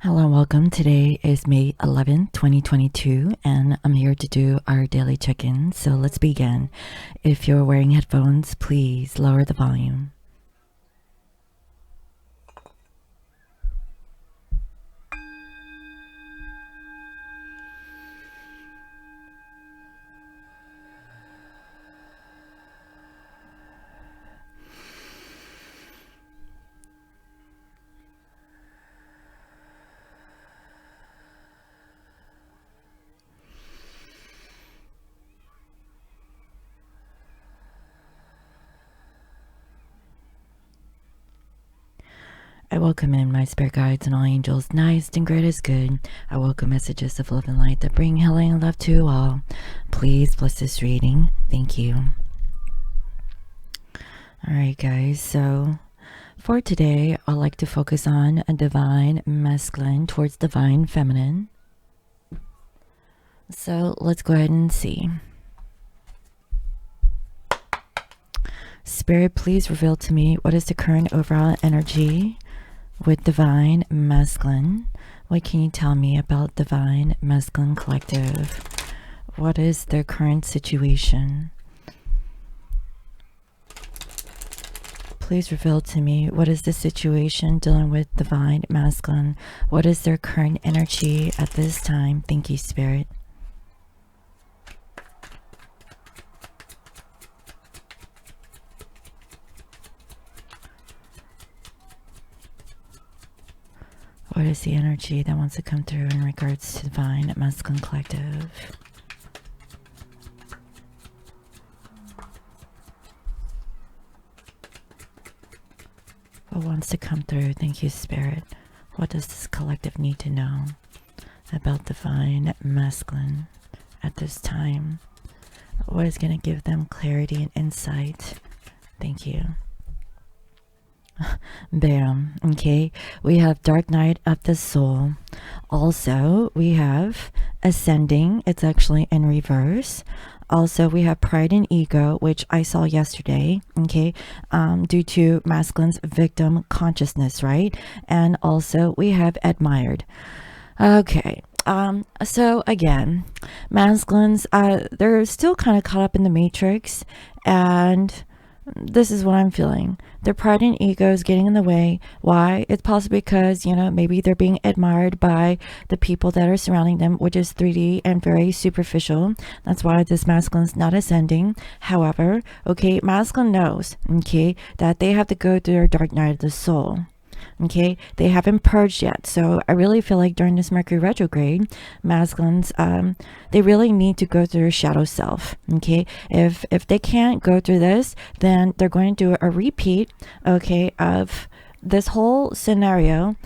Hello and welcome. Today is May 11th, 2022, and I'm here to do our daily check-in. So let's begin. If you're wearing headphones, please lower the volume. I welcome in my spirit guides and all angels, nice and great is good. I welcome messages of love and light that bring healing and love to all. Please bless this reading. Thank you. Alright guys, so for today, I'd like to focus on a divine masculine towards divine feminine. So let's go ahead and see. Spirit, please reveal to me what is the current overall energy with divine masculine. What can you tell me about divine masculine collective? What is their current situation? Please reveal to me what is the situation dealing with divine masculine. What is their current energy at this time? Thank you, Spirit. What is the energy that wants to come through in regards to divine masculine collective? What wants to come through? Thank you, Spirit. What does this collective need to know about divine masculine at this time? What is going to give them clarity and insight? Thank you. Bam. Okay, we have dark night of the soul. Also, we have ascending. It's actually in reverse. Also, we have pride and ego, which I saw yesterday, okay, due to masculine's victim consciousness, right? And also we have admired. Okay, so again, masculines, they're still kind of caught up in the matrix, and this is what I'm feeling. Their pride and ego is getting in the way. Why? It's possibly because, you know, maybe they're being admired by the people that are surrounding them, which is 3D and very superficial. That's why this masculine is not ascending. However, okay, masculine knows, okay, that they have to go through their dark night of the soul. Okay, they haven't purged yet. So I really feel like during this Mercury retrograde, masculines, they really need to go through their shadow self. Okay, if they can't go through this, then they're going to do a repeat, okay, of this whole scenario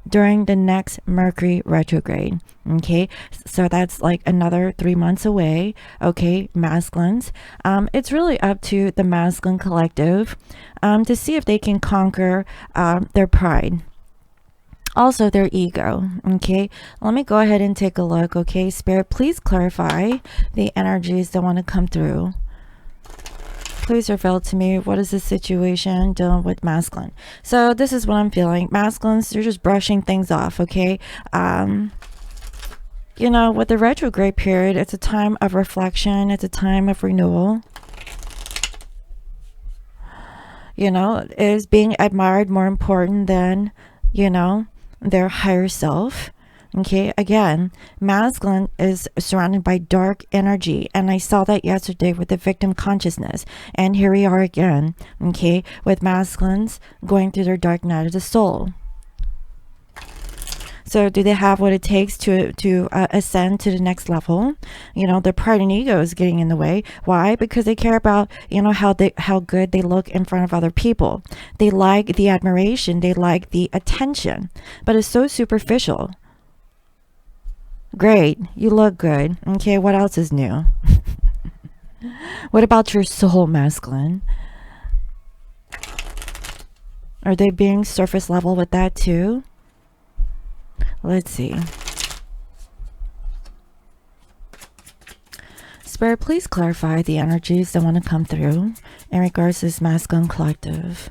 during the next Mercury retrograde. Okay, so that's like another 3 months away. Okay, masculines, it's really up to the masculine collective to see if they can conquer their pride, also their ego. Okay, let me go ahead and take a look. Okay, Spirit, please clarify the energies that want to come through. Please reveal to me what is the situation dealing with masculine. So this is what I'm feeling. Masculines, they're just brushing things off. Okay, you know, with the retrograde period, it's a time of reflection. It's a time of renewal. You know, is being admired more important than, you know, their higher self? Okay, again, masculine is surrounded by dark energy, and I saw that yesterday with the victim consciousness, and here we are again, okay, with masculines going through their dark night of the soul. So do they have what it takes to ascend to the next level? You know, their pride and ego is getting in the way. Why? Because they care about, you know, how good they look in front of other people. They like the admiration. They like the attention. But it's so superficial. Great. You look good. Okay, what else is new? What about your soul, masculine? Are they being surface level with that too? Let's see. Spirit, please clarify the energies that want to come through in regards to this masculine collective.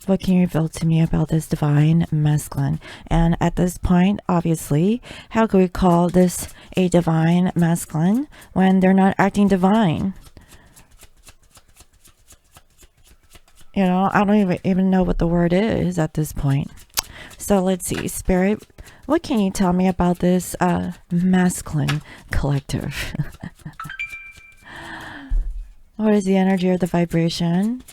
what can you reveal to me about this divine masculine? And at this point, obviously, how can we call this a divine masculine when they're not acting divine? You know, I don't even know what the word is at this point. So let's see, Spirit, what can you tell me about this masculine collective? What is the energy or the vibration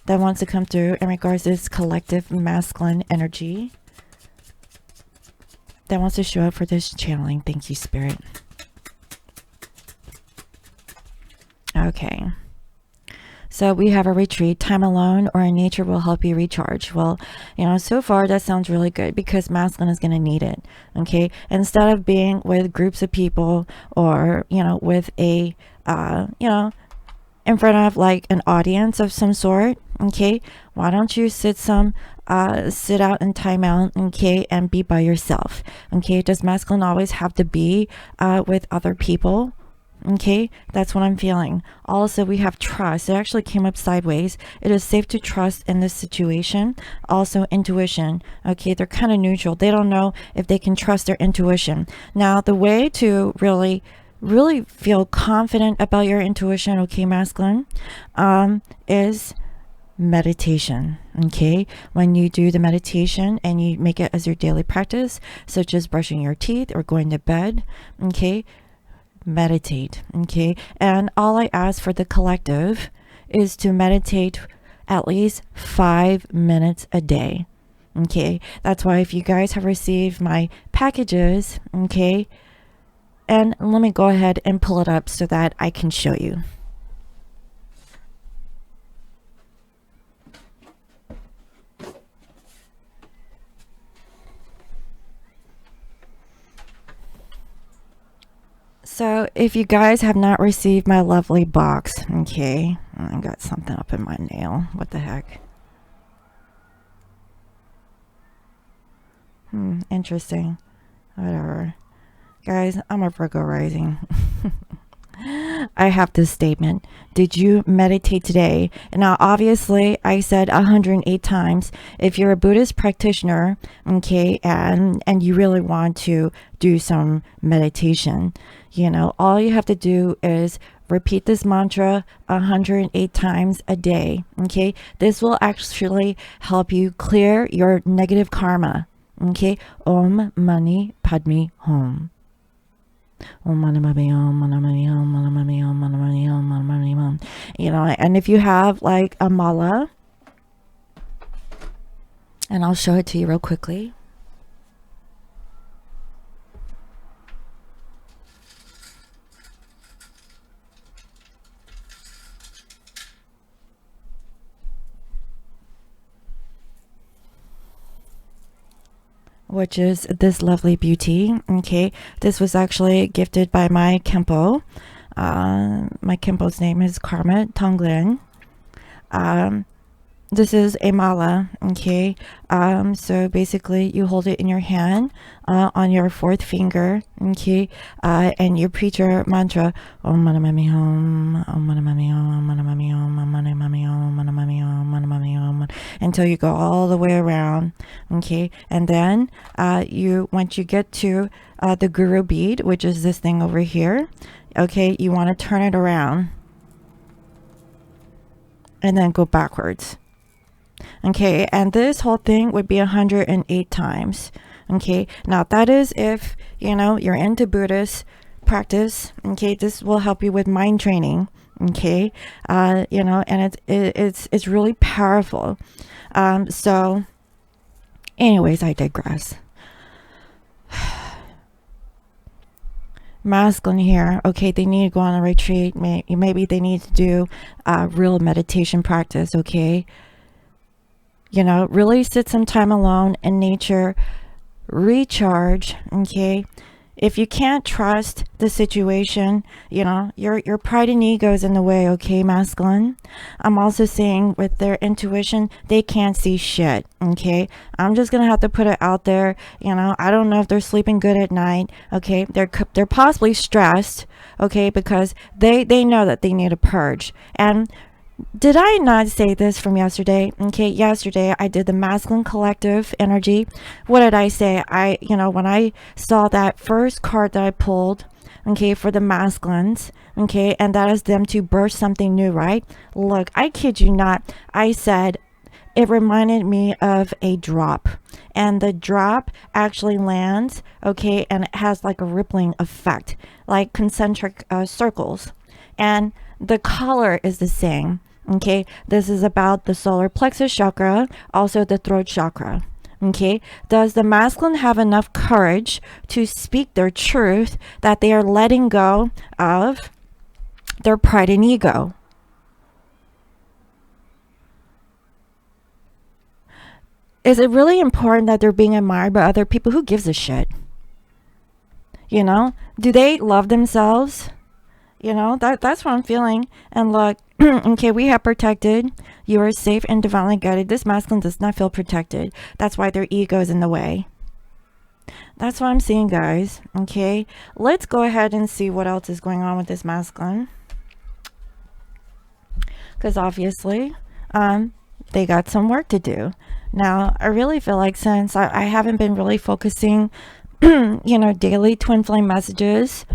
that wants to come through in regards to this collective masculine energy that wants to show up for this channeling? Thank you, Spirit. Okay. So we have a retreat, time alone or in nature will help you recharge. Well, you know, so far that sounds really good because masculine is going to need it. Okay. Instead of being with groups of people or, you know, with a, you know, in front of like an audience of some sort. Okay. Why don't you sit out in time out, okay, and be by yourself. Okay. Does masculine always have to be with other people? Okay, that's what I'm feeling. Also, we have trust. It actually came up sideways. It is safe to trust in this situation. Also, intuition. Okay, they're kind of neutral. They don't know if they can trust their intuition. Now, the way to really feel confident about your intuition, okay, masculine, is meditation. Okay, when you do the meditation and you make it as your daily practice, such as brushing your teeth or going to bed, okay, meditate. Okay, and all I ask for the collective is to meditate at least 5 minutes a day. Okay, that's why if you guys have received my packages, okay, and let me go ahead and pull it up so that I can show you. So if you guys have not received my lovely box, okay, I got something up in my nail. What the heck? Interesting. Whatever. Guys, I'm a Virgo rising. I have this statement. Did you meditate today? Now, obviously, I said 108 times. If you're a Buddhist practitioner, okay, and you really want to do some meditation, you know, all you have to do is repeat this mantra 108 times a day, okay? This will actually help you clear your negative karma, okay? Om Mani Padme Hum. You know, and if you have like a mala, and I'll show it to you real quickly. Which is this lovely beauty. Okay, this was actually gifted by my Kempo. My Kempo's name is Karmic Tonglen. This is a mala. Okay, so basically you hold it in your hand on your fourth finger. Okay, and you preach your mantra Om Mani Padme Hum, Om Mani Padme Hum, Om Mani Padme Hum, Om Mani Padme Hum, Om Mani Padme Hum, Om Mani Padme Hum, until you go all the way around. Okay, and then once you get to the guru bead, which is this thing over here, okay, you want to turn it around and then go backwards. Okay, and this whole thing would be 108 times. Okay, now that is if, you know, you're into Buddhist practice. Okay, this will help you with mind training. Okay, you know, and it's really powerful. So anyways, I digress. Masculine here, okay, they need to go on a retreat. Maybe they need to do real meditation practice. Okay, you know, really sit some time alone in nature, recharge. Okay, if you can't trust the situation, you know, your pride and ego is in the way. Okay, masculine. I'm also saying with their intuition, they can't see shit. Okay, I'm just gonna have to put it out there. You know, I don't know if they're sleeping good at night. Okay, they're possibly stressed. Okay, because they know that they need a purge. And Did I not say this from yesterday? Okay, yesterday I did the masculine collective energy. What did I say? When I saw that first card that I pulled, okay, for the masculines, okay, and that is them to birth something new, right? Look, I kid you not. I said it reminded me of a drop, and the drop actually lands, okay, and it has like a rippling effect, like concentric circles, and the color is the same. Okay, this is about the solar plexus chakra, also the throat chakra. Okay, does the masculine have enough courage to speak their truth, that they are letting go of their pride and ego? Is it really important that they're being admired by other people? Who gives a shit? Do they love themselves? That's what I'm feeling. And look, okay, we have protected. You are safe and divinely guided. This masculine does not feel protected. That's why their ego is in the way. That's what I'm seeing, guys. Okay, let's go ahead and see what else is going on with this masculine. Because obviously, they got some work to do. Now, I really feel like since I haven't been really focusing, daily twin flame messages,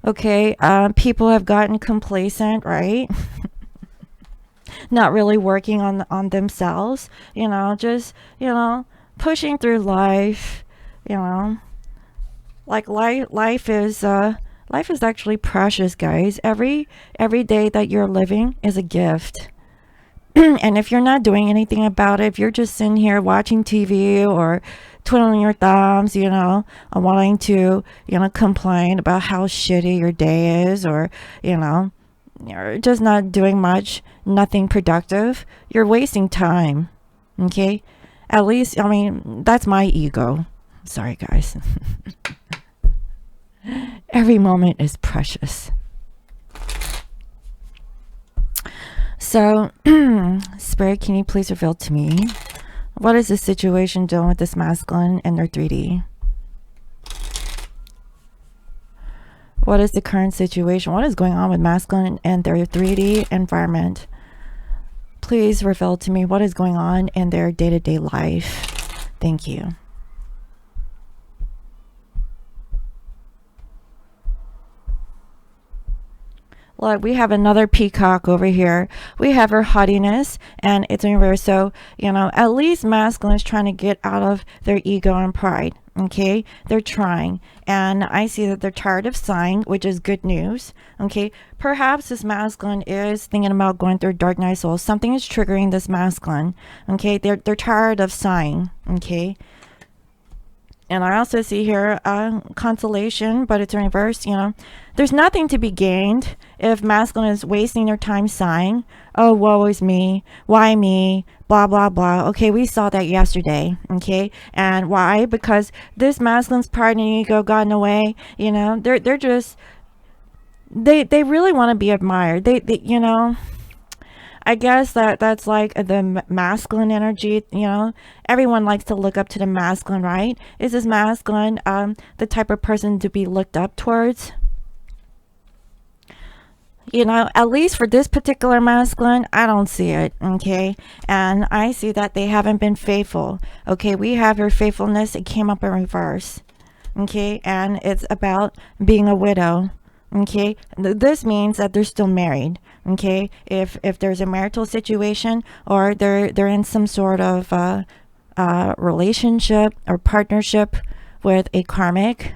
okay, people have gotten complacent, right? Not really working on themselves, just, pushing through life, like life is actually precious, guys. Every day that you're living is a gift. And if you're not doing anything about it, if you're just sitting here watching TV or twiddling your thumbs, wanting to, complain about how shitty your day is, or, you're just not doing much, nothing productive, you're wasting time. Okay? At least, that's my ego. Sorry, guys. Every moment is precious. So, Spirit, can you please reveal to me, what is the situation doing with this masculine and their 3D? What is the current situation? What is going on with masculine and their 3D environment? Please reveal to me what is going on in their day-to-day life. Thank you. Look, we have another peacock over here. We have her haughtiness, and it's in reverse. So, at least masculine is trying to get out of their ego and pride. Okay, they're trying, and I see that they're tired of sighing, which is good news. Okay, perhaps this masculine is thinking about going through dark night soul. Something is triggering this masculine. Okay, they're tired of sighing. Okay. And I also see here consolation, but it's in reverse. There's nothing to be gained if masculine is wasting their time sighing. Oh, woe is me. Why me? Blah, blah, blah. Okay, we saw that yesterday. Okay, and why? Because this masculine's pride and ego got in the way. They're just, they really want to be admired. They I guess that's like the masculine energy, everyone likes to look up to the masculine, right? Is this masculine the type of person to be looked up towards? At least for this particular masculine, I don't see it, okay? And I see that they haven't been faithful, okay? We have her faithfulness. It came up in reverse, okay? And it's about being a widow. Okay, this means that they're still married. Okay, if there's a marital situation, or they're in some sort of relationship or partnership with a karmic,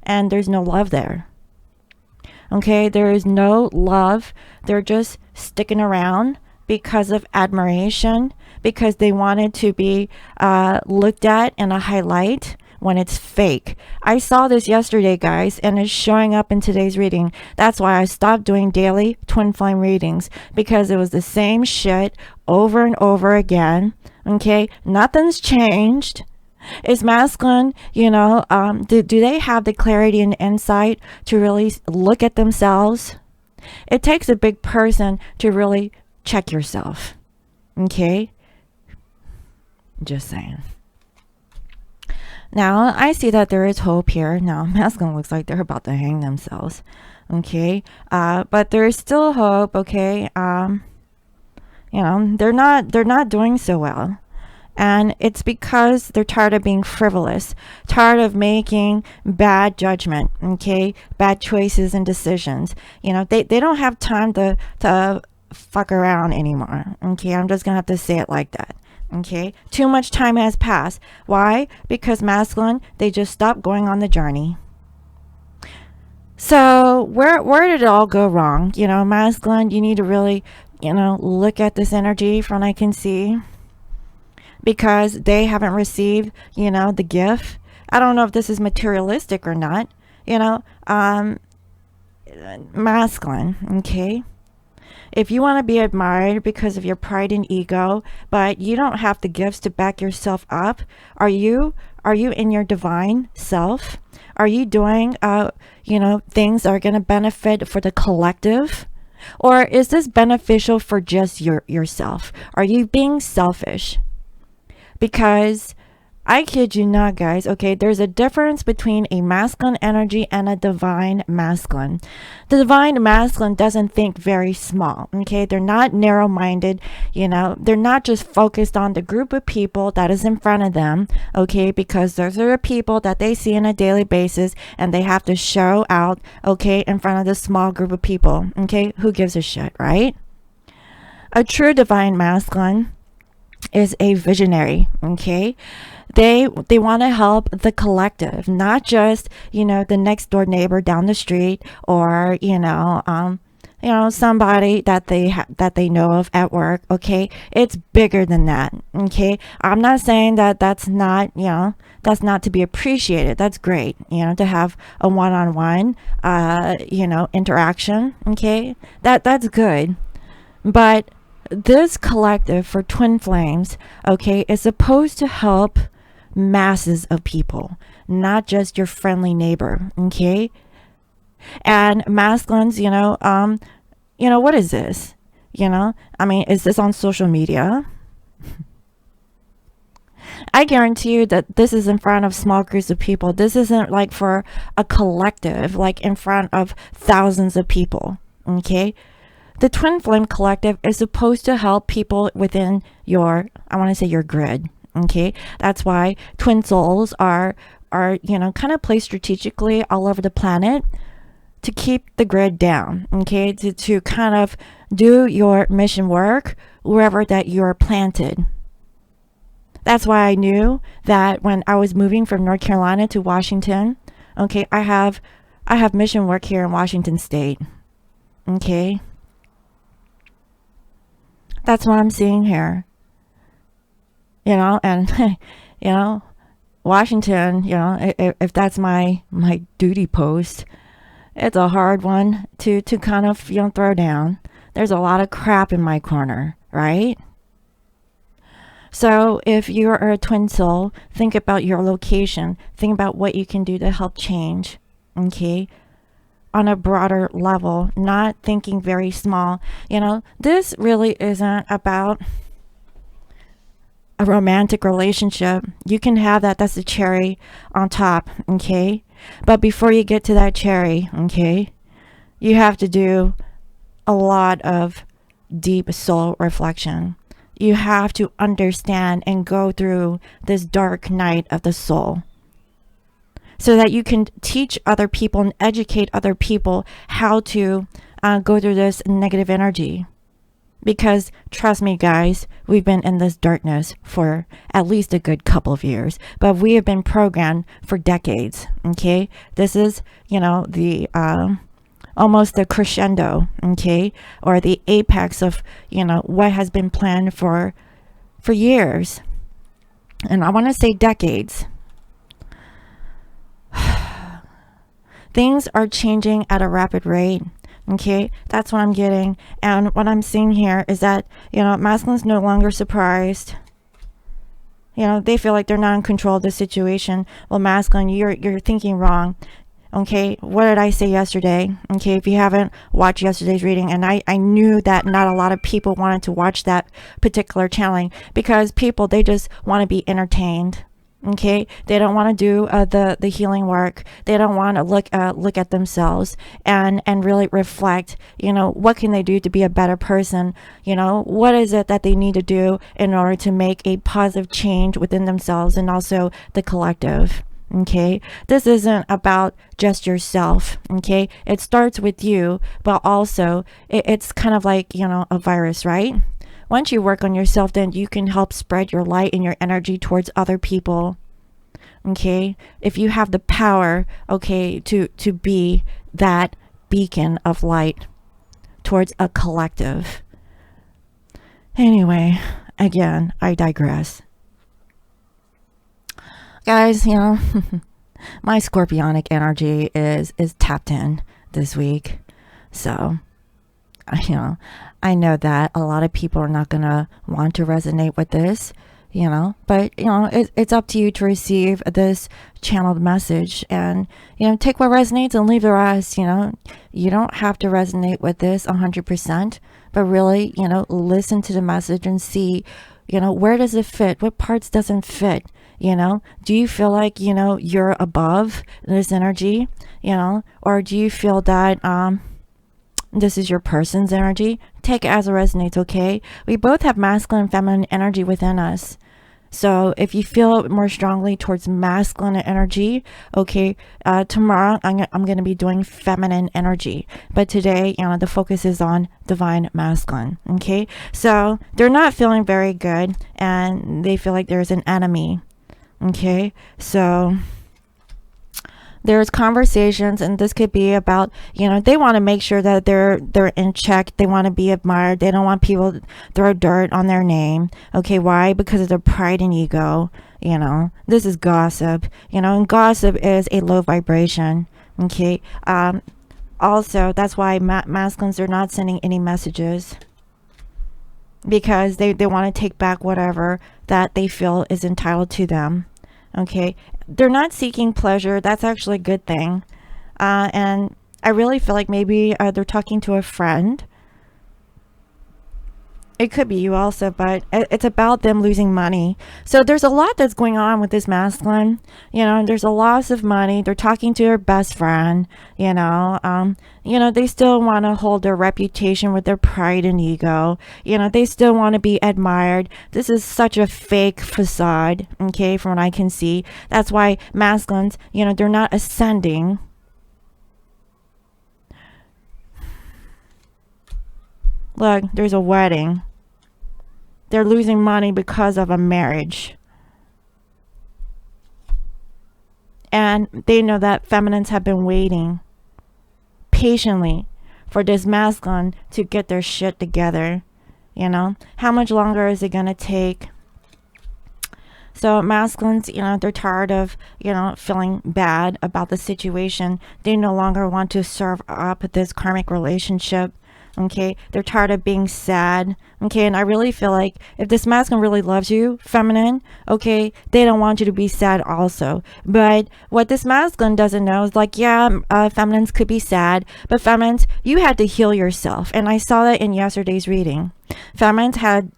and there's no love there. Okay, there is no love. They're just sticking around because of admiration, because they wanted to be looked at in a highlight, when it's fake. I saw this yesterday, guys, and it's showing up in today's reading. That's why I stopped doing daily twin flame readings, because it was the same shit over and over again. Okay, nothing's changed. Is masculine, do they have the clarity and insight to really look at themselves? It takes a big person to really check yourself. Okay, just saying. Now, I see that there is hope here. Now, masculine looks like they're about to hang themselves. Okay. But there is still hope. Okay. You know, they're not doing so well. And it's because they're tired of being frivolous, tired of making bad judgment, okay? Bad choices and decisions. You know, they don't have time to fuck around anymore, okay? I'm just gonna have to say it like that, okay? Too much time has passed. Why? Because masculine, they just stopped going on the journey. So where did it all go wrong? You know, masculine, you need to really, you know, look at this energy from what I can see, because they haven't received, you know, the gift. I don't know if this is materialistic or not, you know, masculine, okay? If you want to be admired because of your pride and ego, but you don't have the gifts to back yourself up, are you in your divine self? Are you doing, you know, things that are going to benefit for the collective? Or is this beneficial for just yourself? Are you being selfish? Because I kid you not, guys, okay, there's a difference between a masculine energy and a divine masculine. The divine masculine doesn't think very small, okay? They're not narrow-minded, you know, they're not just focused on the group of people that is in front of them, okay, because those are the people that they see on a daily basis and they have to show out, okay, in front of this small group of people, okay? Who gives a shit, right? A true divine masculine is a visionary, okay? They want to help the collective, not just, you know, the next door neighbor down the street, or you know, somebody that they know of at work, okay? It's bigger than that, okay? I'm not saying that that's not, you know, that's not to be appreciated. That's great, you know, to have a one-on-one you know, interaction, okay? That's good. But this collective for twin flames, okay, is supposed to help masses of people, not just your friendly neighbor, okay? And masculines, you know, what is this? You know, I mean, is this on social media? I guarantee you that this is in front of small groups of people. This isn't like for a collective, like in front of thousands of people, okay? The Twin Flame Collective is supposed to help people within your, I want to say your grid, okay? That's why twin souls are, you know, kind of placed strategically all over the planet to keep the grid down, okay? To kind of do your mission work wherever that you're planted. That's why I knew that when I was moving from North Carolina to Washington, okay, I have mission work here in Washington State, okay? That's what I'm seeing here, you know, and, you know, Washington, you know, if that's my duty post, it's a hard one to kind of, you know, throw down. There's a lot of crap in my corner, right? So if you're a twin soul, think about your location. Think about what you can do to help change, okay? On a broader level, not thinking very small. You know, this really isn't about a romantic relationship. You can have that. That's the cherry on top, okay? But before you get to that cherry, okay, you have to do a lot of deep soul reflection. You have to understand and go through this dark night of the soul, so that you can teach other people and educate other people how to go through this negative energy. Because trust me, guys, we've been in this darkness for at least a good couple of years, but we have been programmed for decades, okay? This is, you know, the almost the crescendo, okay? Or the apex of, you know, what has been planned for years. And I want to say decades. Things are changing at a rapid rate, okay? That's what I'm getting. And what I'm seeing here is that, you know, masculine's no longer surprised. You know, they feel like they're not in control of the situation. Well, masculine, you're thinking wrong. Okay, what did I say yesterday? Okay, if you haven't watched yesterday's reading, and I knew that not a lot of people wanted to watch that particular channeling, because people, they just want to be entertained. Okay, they don't want to do the healing work. They don't want to look at themselves and really reflect, what can they do to be a better person. What is it that they need to do in order to make a positive change within themselves and also the collective. Okay, this isn't about just yourself. Okay, it starts with you, but also it's kind of like, a virus, right? Once you work on yourself, then you can help spread your light and your energy towards other people. Okay, if you have the power, okay, to be that beacon of light towards a collective. Anyway, again, I digress. Guys, my scorpionic energy is tapped in this week. So, I know that a lot of people are not going to want to resonate with this, but, it's up to you to receive this channeled message and, take what resonates and leave the rest. You don't have to resonate with this 100%, but really, listen to the message and see, where does it fit? What parts doesn't fit? Do you feel like, you're above this energy, or do you feel that, this is your person's energy? Take it as it resonates, okay? We both have masculine and feminine energy within us. So if you feel more strongly towards masculine energy, okay, tomorrow I'm going to be doing feminine energy. But today, the focus is on divine masculine, okay? So they're not feeling very good and they feel like there's an enemy, okay? So there's conversations, and this could be about, they want to make sure that they're in check. They want to be admired. They don't want people to throw dirt on their name. Okay, why? Because of their pride and ego. This is gossip. And gossip is a low vibration. Okay. Also, that's why masculines are not sending any messages, because they want to take back whatever that they feel is entitled to them. Okay, they're not seeking pleasure. That's actually a good thing. And I really feel like maybe they're talking to a friend. It could be you also, but it's about them losing money. So there's a lot that's going on with this masculine. There's a loss of money. They're talking to their best friend. They still want to hold their reputation with their pride and ego. They still want to be admired. This is such a fake facade, okay, from what I can see. That's why masculines, they're not ascending. Look, there's a wedding. They're losing money because of a marriage. And they know that feminines have been waiting patiently for this masculine to get their shit together. How much longer is it going to take? So masculines, they're tired of, feeling bad about the situation. They no longer want to serve up this karmic relationship. Okay, they're tired of being sad. Okay, and I really feel like if this masculine really loves you, feminine, okay, they don't want you to be sad also. But what this masculine doesn't know is like, yeah, feminines could be sad, but feminines, you had to heal yourself. And I saw that in yesterday's reading. Feminines had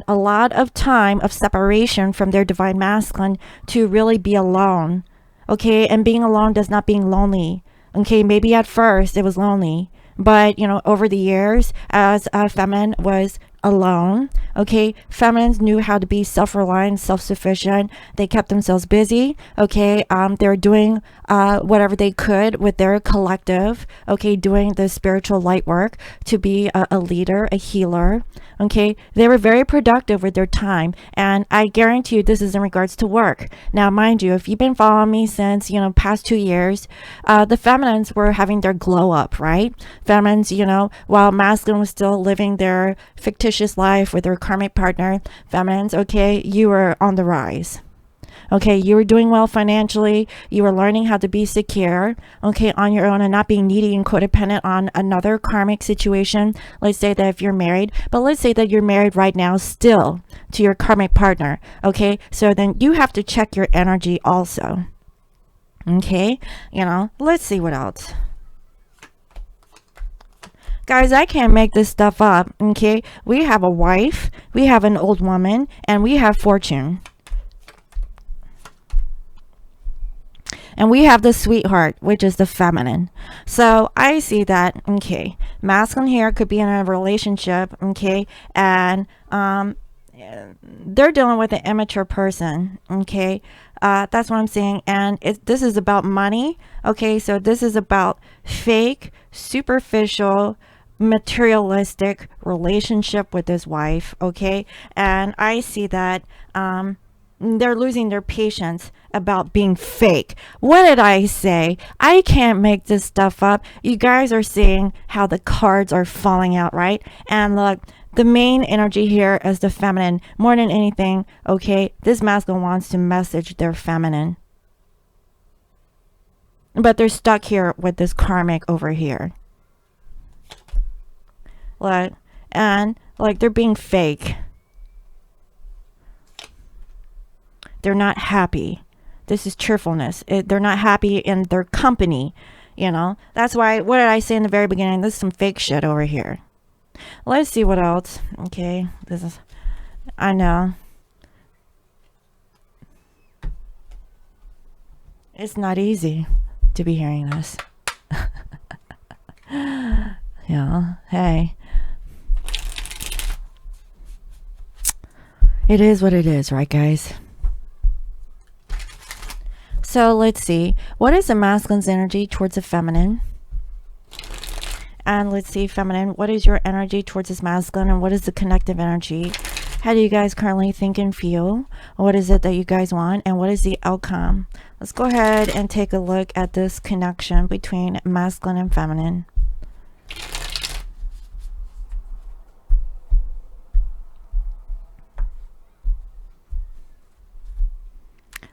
a lot of time of separation from their divine masculine to really be alone. Okay, and being alone does not being lonely. Okay, maybe at first it was lonely. But, over the years, as a feminine was alone, okay, feminines knew how to be self-reliant, self-sufficient. They kept themselves busy, okay. They were doing whatever they could with their collective, okay, doing the spiritual light work to be a leader, a healer, okay. They were very productive with their time, and I guarantee you this is in regards to work. Now, mind you, if you've been following me since, past 2 years, the feminines were having their glow up, right? Feminines, while masculine was still living their fictitious life with their karmic partner, feminines, okay, you were on the rise. Okay, you were doing well financially. You were learning how to be secure, okay, on your own and not being needy and codependent on another karmic situation. Let's say that if you're married, but let's say that you're married right now still to your karmic partner, okay? So then you have to check your energy also, okay? Let's see what else. Guys, I can't make this stuff up, okay? We have a wife, we have an old woman, and we have fortune. And we have the sweetheart, which is the feminine. So I see that, okay, masculine here could be in a relationship, okay, and they're dealing with an immature person, okay. That's what I'm saying. And this is about money, okay. So this is about fake, superficial, materialistic relationship with his wife, okay. And I see that they're losing their patience about being fake. What did I say? I can't make this stuff up. You guys are seeing how the cards are falling out, right? And look, the main energy here is the feminine more than anything, okay. This masculine wants to message their feminine, but they're stuck here with this karmic over here. Like, and like they're being fake. They're not happy. This is cheerfulness. They're not happy in their company, you know. That's why, what did I say in the very beginning? This is some fake shit over here. Let's see what else. Okay, this is, I know. It's not easy to be hearing this. Yeah, hey. It is what it is, right, guys? So let's see. What is the masculine's energy towards the feminine? And let's see, feminine, what is your energy towards this masculine, and what is the connective energy? How do you guys currently think and feel? What is it that you guys want, and what is the outcome? Let's go ahead and take a look at this connection between masculine and feminine.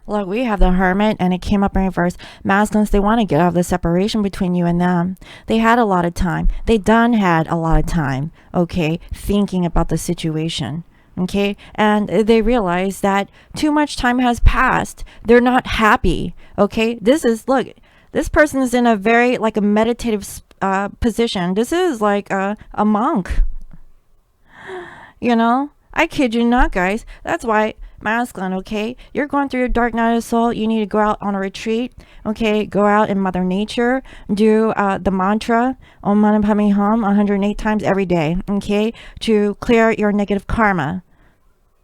Look, we have the Hermit, and it came up in reverse. Masculines, they want to get out of the separation between you and them. They had a lot of time. They done had a lot of time, okay, thinking about the situation, okay? And they realize that too much time has passed. They're not happy, okay? This is, look, this person is in a very, like a meditative position. This is like a monk, you know? I kid you not, guys. That's why masculine, okay, you're going through your dark night of the soul. You need to go out on a retreat, okay, go out in Mother Nature, do the mantra Om Mani Padme Hum 108 times every day, okay, to clear your negative karma.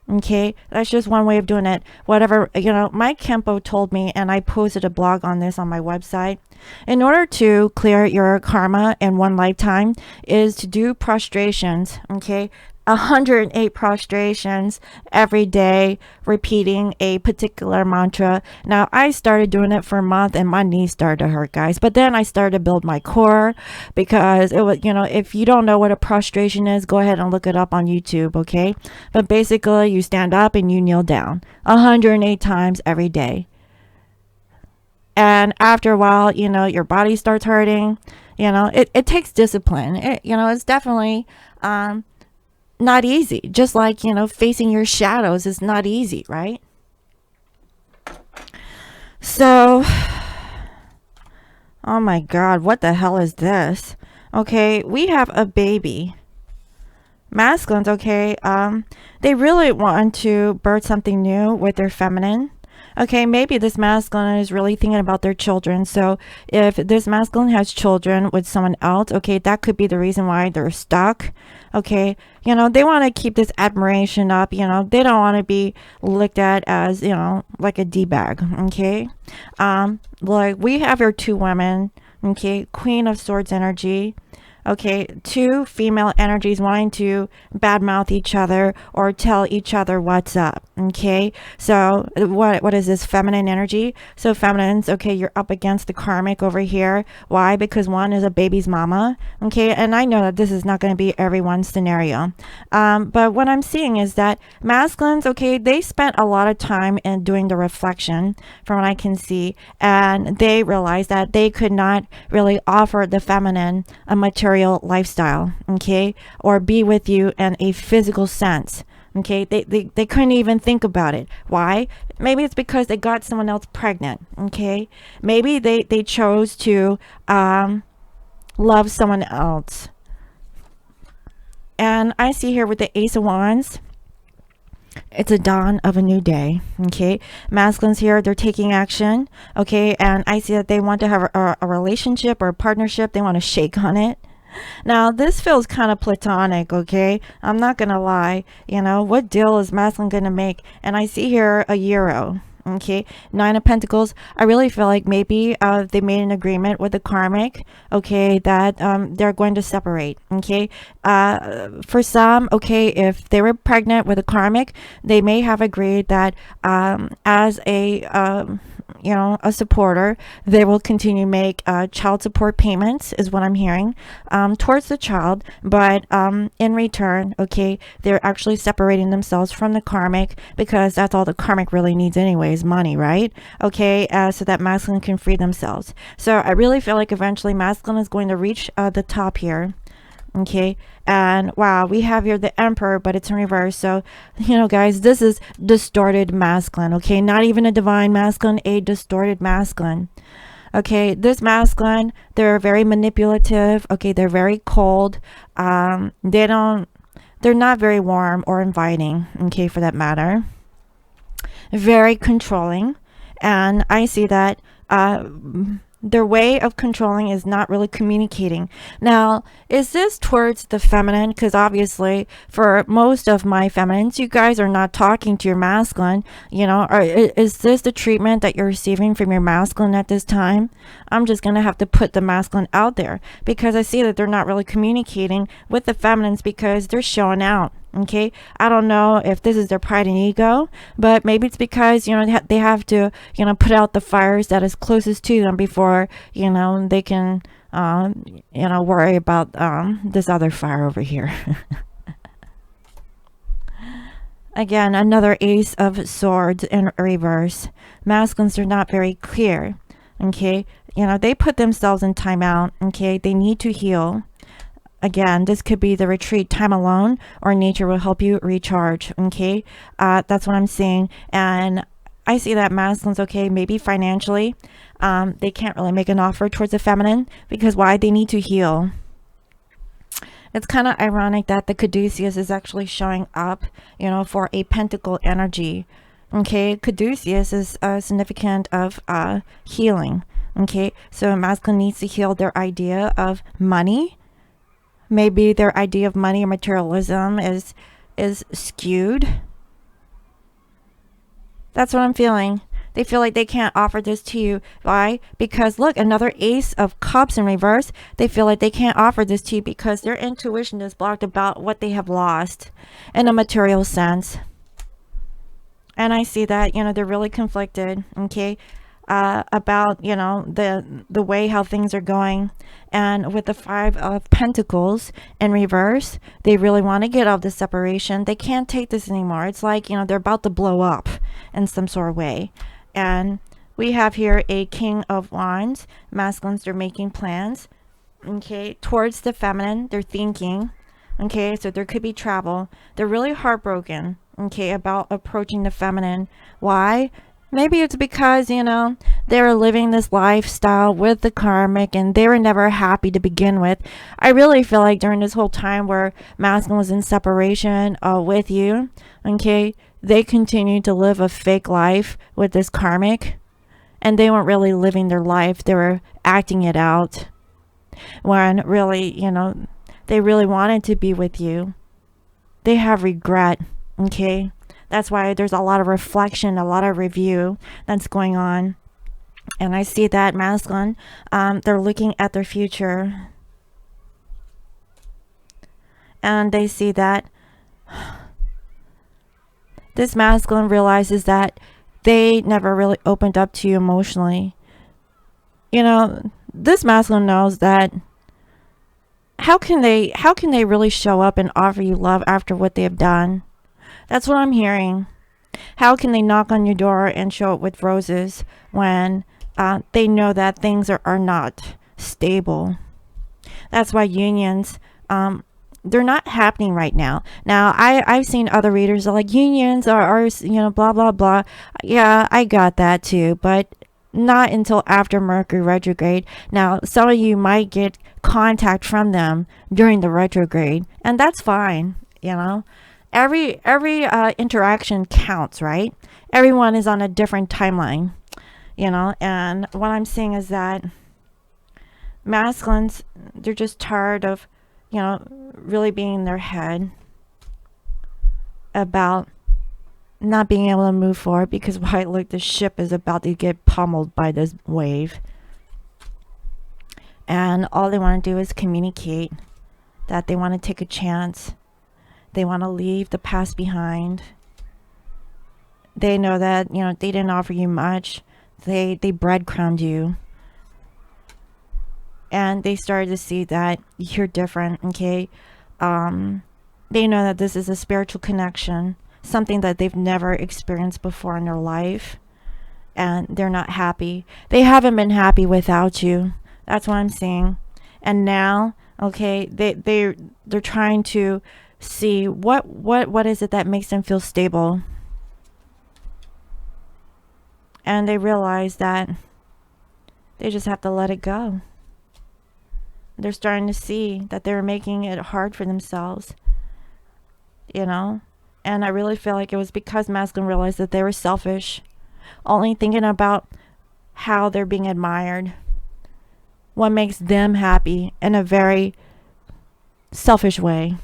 Okay, that's just one way of doing it. Whatever, you know, Mike Kempo told me, and I posted a blog on this on my website. In order to clear your karma in one lifetime is to do prostrations, okay, 108 prostrations every day, repeating a particular mantra. Now, I started doing it for a month and my knees started to hurt, guys. But then I started to build my core, because it was, you know, if you don't know what a prostration is, go ahead and look it up on YouTube, okay? But basically, you stand up and you kneel down 108 times every day. And after a while, you know, your body starts hurting. You know, it takes discipline. You know, it's definitely not easy. Just like, you know, facing your shadows is not easy, right? So, oh my God, what the hell is this? Okay, we have a baby. Masculines, okay, they really want to birth something new with their feminine. Okay, maybe this masculine is really thinking about their children. So if this masculine has children with someone else, okay, that could be the reason why they're stuck. Okay, you know, they want to keep this admiration up. You know, they don't want to be looked at as, you know, like a D-bag. Okay, like we have our two women. Okay, Queen of Swords energy. Okay, two female energies wanting to badmouth each other or tell each other what's up. Okay, so what is this feminine energy? So feminines, okay, you're up against the karmic over here. Why? Because one is a baby's mama. Okay, and I know that this is not going to be everyone's scenario. But what I'm seeing is that masculines, okay, they spent a lot of time in doing the reflection from what I can see, and they realized that they could not really offer the feminine a material lifestyle, okay, or be with you in a physical sense. Okay, they couldn't even think about it. Why? Maybe it's because they got someone else pregnant. Okay, maybe they chose to love someone else. And I see here with the Ace of Wands, It's a dawn of a new day. Okay, masculines here, they're taking action. Okay, and I see that they want to have a relationship or a partnership. They want to shake on it. Now, this feels kind of platonic, okay? I'm not gonna lie. You know, what deal is masculine gonna make? And I see here a euro. Okay, Nine of Pentacles. I really feel like maybe they made an agreement with the karmic, okay, that they're going to separate. Okay, for some, okay, if they were pregnant with a karmic, they may have agreed that as a you know, a supporter, they will continue to make child support payments, is what I'm hearing, towards the child. But in return, okay, they're actually separating themselves from the karmic, because that's all the karmic really needs anyways, money, right? Okay, so that masculine can free themselves. So I really feel like eventually masculine is going to reach the top here. Okay, and wow, we have here the Emperor, but it's in reverse. So, you know, guys, this is distorted masculine. Okay, not even a divine masculine, a distorted masculine. Okay, this masculine, they're very manipulative. Okay, they're very cold. They're not very warm or inviting, okay, for that matter. Very controlling. And I see that their way of controlling is not really communicating. Now, is this towards the feminine? Because obviously, for most of my feminines, you guys are not talking to your masculine. You know, is this the treatment that you're receiving from your masculine at this time? I'm just going to have to put the masculine out there, because I see that they're not really communicating with the feminines because they're showing out. Okay, I don't know if this is their pride and ego, but maybe it's because, you know, they have to, you know, put out the fires that is closest to them before, you know, they can you know, worry about this other fire over here. Again, another Ace of Swords in reverse. Masculines are not very clear. Okay, you know, they put themselves in timeout. Okay, they need to heal. Again, this could be the retreat, time alone, or nature will help you recharge. Okay, that's what I'm seeing. And I see that masculines, okay, maybe financially, they can't really make an offer towards the feminine, because why? They need to heal. It's kind of ironic that the Caduceus is actually showing up, you know, for a pentacle energy. Okay, Caduceus is significant of healing. Okay, so masculine needs to heal their idea of money. Maybe their idea of money or materialism is skewed. That's what I'm feeling. They feel like they can't offer this to you. Why? Because look, another Ace of Cups in reverse. They feel like they can't offer this to you because their intuition is blocked about what they have lost in a material sense. And I see that, you know, they're really conflicted. Okay, about, you know, the way how things are going. And with the Five of Pentacles in reverse, they really want to get out of this separation. They can't take this anymore. It's like, you know, they're about to blow up in some sort of way. And we have here a King of Wands. Masculines, they're making plans, okay, towards the feminine. They're thinking, okay, so there could be travel. They're really heartbroken, okay, about approaching the feminine. Why? Maybe it's because, you know, they were living this lifestyle with the karmic and they were never happy to begin with. I really feel like during this whole time where masculine was in separation with you, okay, they continued to live a fake life with this karmic, and they weren't really living their life. They were acting it out, when really, you know, they really wanted to be with you. They have regret, okay? That's why there's a lot of reflection, a lot of review that's going on. And I see that masculine, they're looking at their future. And they see that this masculine realizes that they never really opened up to you emotionally. You know, this masculine knows that how can they really show up and offer you love after what they have done? That's what I'm hearing. How can they knock on your door and show up with roses when they know that things are not stable? That's why unions, they're not happening right now. Now, I've seen other readers are like, unions are, you know, blah, blah, blah. Yeah, I got that too, but not until after Mercury retrograde. Now, some of you might get contact from them during the retrograde, and that's fine, you know. every interaction counts, right? Everyone is on a different timeline, you know. And what I'm seeing is that masculines, they're just tired of, you know, really being in their head about not being able to move forward, because why, look, the ship is about to get pummeled by this wave, and all they want to do is communicate that they want to take a chance. They want to leave the past behind. They know that, you know, they didn't offer you much. They breadcrumbed you, and they started to see that you're different. Okay, they know that this is a spiritual connection, something that they've never experienced before in their life, and they're not happy. They haven't been happy without you. That's what I'm seeing. And now, okay, they're trying to see what is it that makes them feel stable. And they realize that they just have to let it go. They're starting to see that they're making it hard for themselves, you know. And I really feel like it was because masculine realized that they were selfish, only thinking about how they're being admired, what makes them happy, in a very selfish way.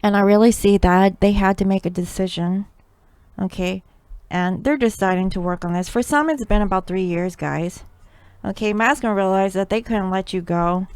And I really see that they had to make a decision. Okay, and they're deciding to work on this. For some, it's been about 3 years, guys. Okay, masculine realized that they couldn't let you go.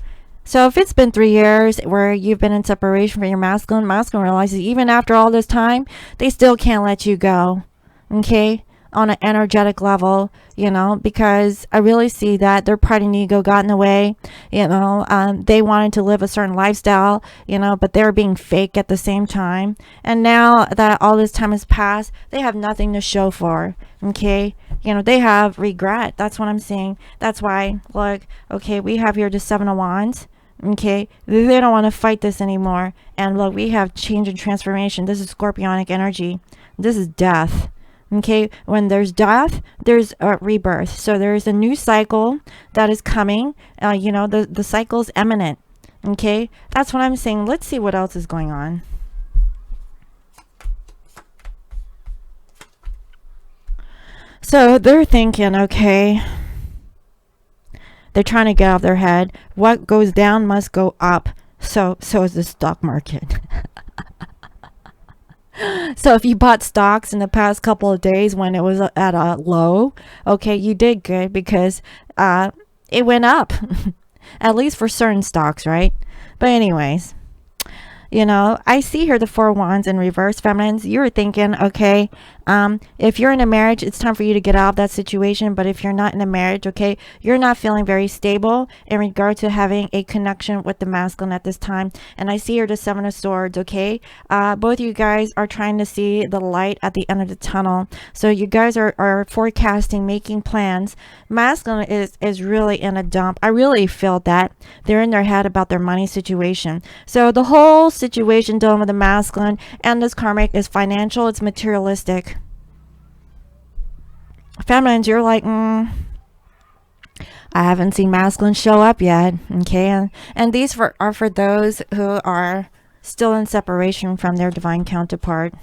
So if it's been 3 years where you've been in separation from your masculine realizes even after all this time, they still can't let you go. Okay, on an energetic level, you know, because I really see that their pride and ego got in the way. You know, they wanted to live a certain lifestyle, you know, but they're being fake at the same time. And now that all this time has passed, they have nothing to show for. Okay, you know, they have regret. That's what I'm seeing. That's why, look, okay, we have here the 7 of Wands. Okay, they don't want to fight this anymore. And look, we have change and transformation. This is scorpionic energy. This is death. Okay, when there's death, there's a rebirth. So there's a new cycle that is coming. You know, the cycle is imminent. Okay, that's what I'm saying. Let's see what else is going on. So they're thinking, okay, they're trying to get out of their head. What goes down must go up. So is the stock market. So if you bought stocks in the past couple of days when it was at a low, okay, you did good because it went up. At least for certain stocks, right? But anyways, you know, I see here the 4 Wands in reverse, feminines. You're thinking, okay, if you're in a marriage, it's time for you to get out of that situation. But if you're not in a marriage, okay, you're not feeling very stable in regard to having a connection with the masculine at this time. And I see here the 7 of Swords, okay? Both of you guys are trying to see the light at the end of the tunnel. So you guys are forecasting, making plans. Masculine is really in a dump. I really feel that they're in their head about their money situation. So the whole situation dealing with the masculine and this karmic is financial. It's materialistic. Feminines, you're like, I haven't seen masculine show up yet. Okay, and these are for those who are still in separation from their divine counterpart.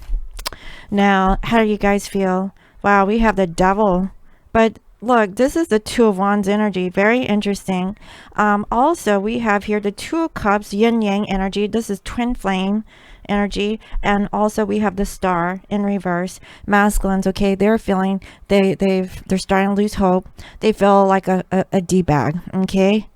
Now, how do you guys feel? Wow, we have the devil, but look, this is the 2 of Wands energy. Very interesting. Also, we have here the 2 of Cups, yin yang energy. This is twin flame energy. And also we have the Star in reverse. Masculines, okay, they're feeling they're starting to lose hope. They feel like a D-bag. Okay,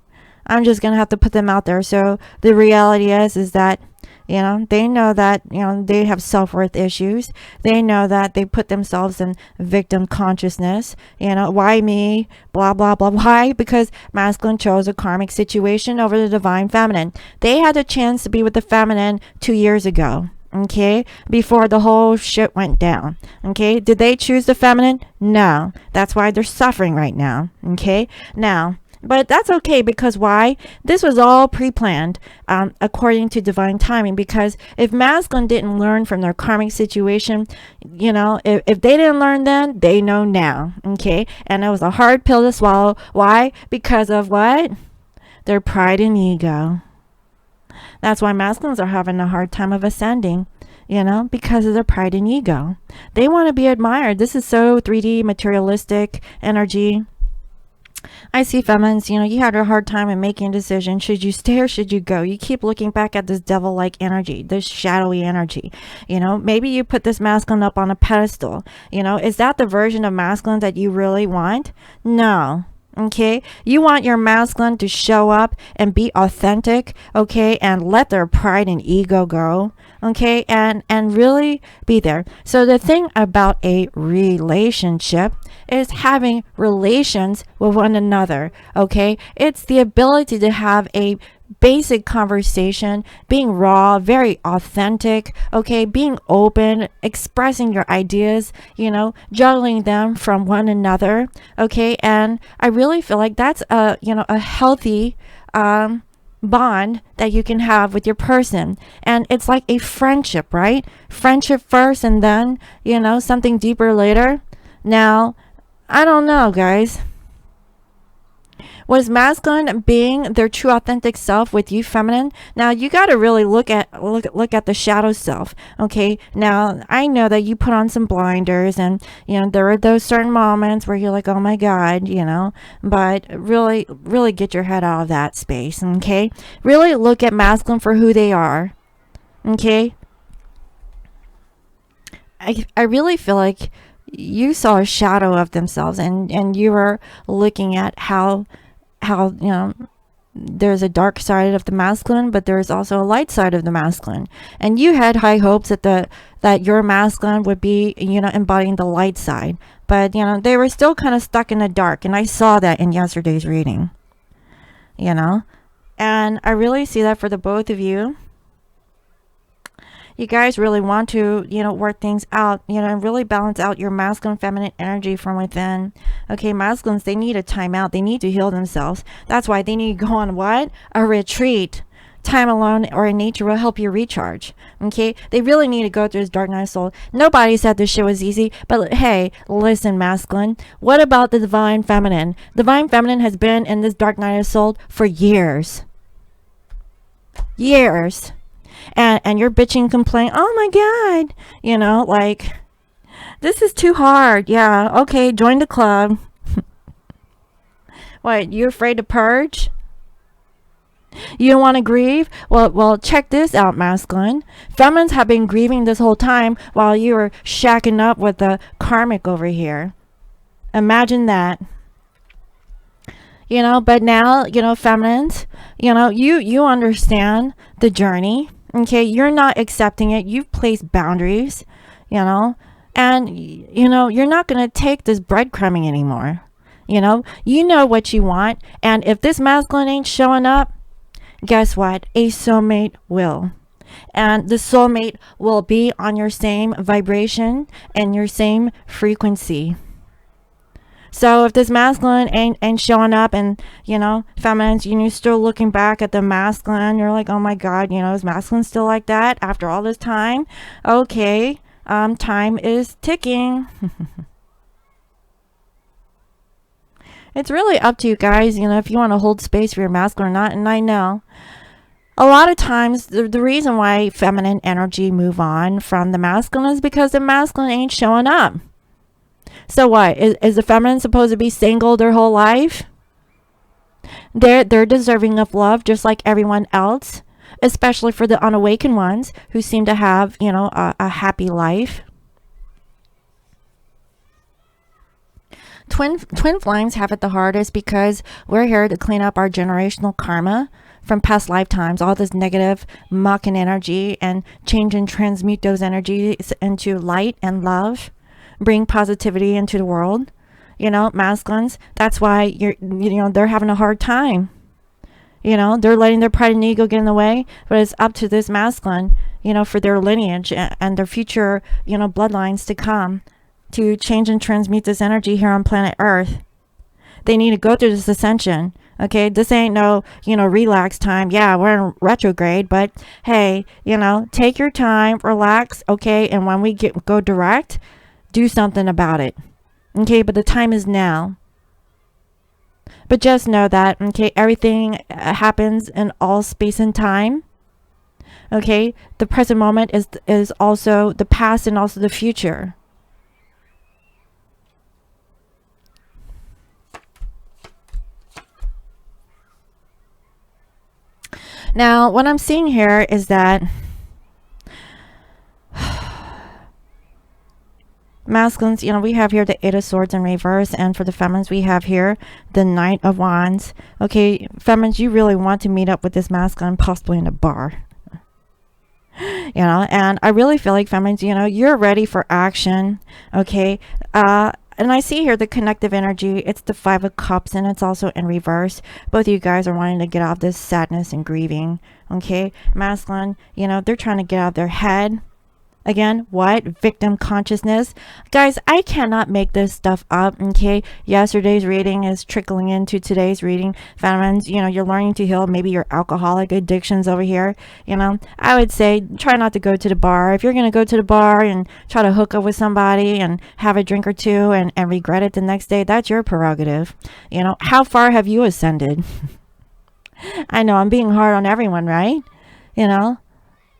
I'm just gonna have to put them out there. So the reality is that, you know, they know that, you know, they have self-worth issues. They know that they put themselves in victim consciousness. You know, why me? Blah, blah, blah. Why? Because masculine chose a karmic situation over the divine feminine. They had a chance to be with the feminine 2 years ago. Okay, before the whole shit went down. Okay, did they choose the feminine? No. That's why they're suffering right now. Okay, now, but that's okay, because why? This was all pre-planned according to divine timing. Because if masculine didn't learn from their karmic situation, you know, if they didn't learn then, they know now. Okay, and it was a hard pill to swallow. Why? Because of what? Their pride and ego. That's why masculines are having a hard time of ascending, you know, because of their pride and ego. They want to be admired. This is so 3D materialistic energy. I see feminines, you know, you had a hard time in making a decision. Should you stay or should you go? You keep looking back at this devil-like energy, this shadowy energy. You know, maybe you put this masculine up on a pedestal. You know, is that the version of masculine that you really want? No. Okay, you want your masculine to show up and be authentic, okay, and let their pride and ego go, okay, and really be there. So the thing about a relationship is having relations with one another, okay? It's the ability to have a basic conversation, being raw, very authentic, okay, being open, expressing your ideas, you know, juggling them from one another, okay? And I really feel like that's a, you know, a healthy bond that you can have with your person. And it's like a friendship, right? Friendship first and then, you know, something deeper later. Now, I don't know, guys. Was masculine being their true authentic self with you, feminine? Now you got to really look at the shadow self. Okay, now I know that you put on some blinders, and you know there are those certain moments where you're like, oh my god, you know, but really get your head out of that space. Okay, really look at masculine for who they are. Okay, I really feel like you saw a shadow of themselves, and you were looking at how you know there's a dark side of the masculine, but there's also a light side of the masculine, and you had high hopes that your masculine would be, you know, embodying the light side, but you know they were still kind of stuck in the dark, and I saw that in yesterday's reading, you know, and I really see that for the both of you. You guys really want to, you know, work things out, you know, and really balance out your masculine feminine energy from within. Okay, masculines, they need a timeout. They need to heal themselves. That's why they need to go on what? A retreat. Time alone or in nature will help you recharge. Okay, they really need to go through this dark night of soul. Nobody said this shit was easy, but hey, listen, masculine, what about the divine feminine? Divine feminine has been in this dark night of soul for years. And you're bitching, complaining, oh my god, you know, like, this is too hard. Yeah, okay, join the club. What, you afraid to purge? You don't want to grieve? Well, check this out, masculine. Feminines have been grieving this whole time while you were shacking up with the karmic over here. Imagine that. You know, but now, you know, feminines, you know, you understand the journey. Okay, you're not accepting it. You've placed boundaries, you know, and you know you're not going to take this breadcrumbing anymore. You know what you want, and if this masculine ain't showing up, guess what? A soulmate will, and the soulmate will be on your same vibration and your same frequency. So if this masculine ain't showing up, and you know, feminines, you're still looking back at the masculine, you're like, oh my god, you know, is masculine still like that after all this time? Okay, time is ticking. It's really up to you guys, you know, if you want to hold space for your masculine or not. And I know a lot of times the reason why feminine energy move on from the masculine is because the masculine ain't showing up. So what? Is the feminine supposed to be single their whole life? They're deserving of love just like everyone else, especially for the unawakened ones who seem to have, you know, a happy life. Twin flames have it the hardest because we're here to clean up our generational karma from past lifetimes, all this negative muck and energy, and change and transmute those energies into light and love. Bring positivity into the world. You know, masculines, that's why you know, they're having a hard time. You know, they're letting their pride and ego get in the way, but it's up to this masculine, you know, for their lineage and their future, you know, bloodlines to come to change and transmute this energy here on planet Earth. They need to go through this ascension. Okay, this ain't no, you know, relax time. Yeah, we're in retrograde, but hey, you know, take your time, relax, okay, and when we go direct, do something about it. Okay, but the time is now. But just know that, okay, everything happens in all space and time. Okay, the present moment is also the past and also the future. Now, what I'm seeing here is that masculines, you know, we have here the Eight of Swords in reverse, and for the feminines, we have here the Knight of Wands. Okay, feminines, you really want to meet up with this masculine, possibly in a bar. You know, and I really feel like feminines, you know, you're ready for action. Okay, and I see here the connective energy. It's the Five of Cups, and it's also in reverse. Both of you guys are wanting to get out of this sadness and grieving. Okay, masculine, you know, they're trying to get out of their head. Again, what? Victim consciousness. Guys, I cannot make this stuff up, okay? Yesterday's reading is trickling into today's reading. Feminines, you know, you're learning to heal maybe your alcoholic addictions over here. You know, I would say try not to go to the bar. If you're going to go to the bar and try to hook up with somebody and have a drink or two and regret it the next day, that's your prerogative. You know, how far have you ascended? I know I'm being hard on everyone, right? You know?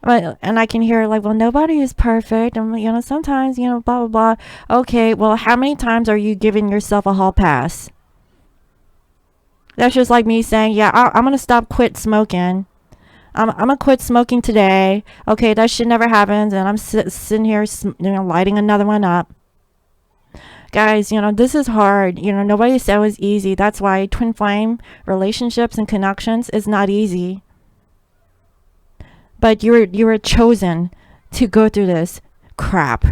But, and I can hear like, well, nobody is perfect. And, you know, sometimes, you know, blah, blah, blah. Okay, well, how many times are you giving yourself a hall pass? That's just like me saying, yeah, I'm going to quit smoking. I'm going to quit smoking today. Okay, that shit never happens. And I'm sitting here, you know, lighting another one up. Guys, you know, this is hard. You know, nobody said it was easy. That's why twin flame relationships and connections is not easy. But you were chosen to go through this crap.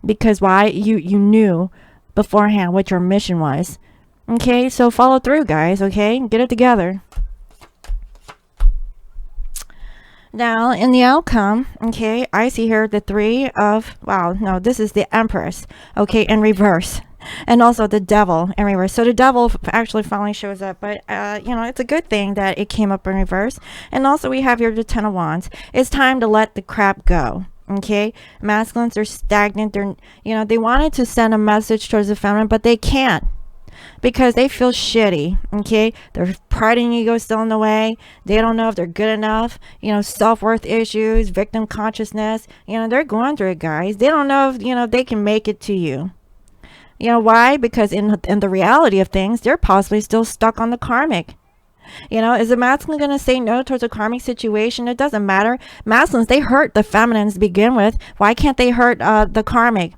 Because why? You knew beforehand what your mission was. Okay, so follow through, guys. Okay, get it together. Now, in the outcome, okay, I see here the Three of, wow, no, this is the Empress, okay, in reverse. And also the Devil in reverse. So the Devil actually finally shows up, but you know, it's a good thing that it came up in reverse. And also we have here the Ten of Wands. It's time to let the crap go. Okay, masculines are stagnant. They're, you know, they wanted to send a message towards the feminine, but they can't because they feel shitty. Okay, their pride and ego still in the way. They don't know if they're good enough. You know, self-worth issues, victim consciousness. You know, they're going through it, guys. They don't know if, you know, they can make it to you. You know why? Because in the reality of things, they're possibly still stuck on the karmic. You know, is a masculine going to say no towards a karmic situation? It doesn't matter. Masculines, they hurt the feminines to begin with. Why can't they hurt the karmic?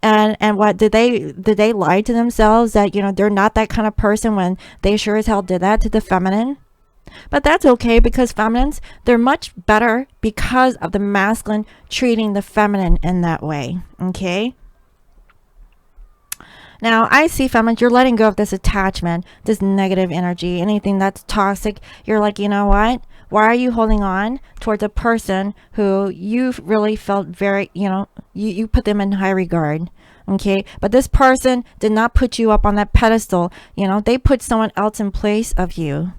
And what did they lie to themselves that, you know, they're not that kind of person when they sure as hell did that to the feminine? But that's okay, because feminines, they're much better because of the masculine treating the feminine in that way. Okay. Now, I see feminines, you're letting go of this attachment, this negative energy, anything that's toxic. You're like, you know what? Why are you holding on towards a person who you really felt very, you know, you put them in high regard. Okay. But this person did not put you up on that pedestal. You know, they put someone else in place of you.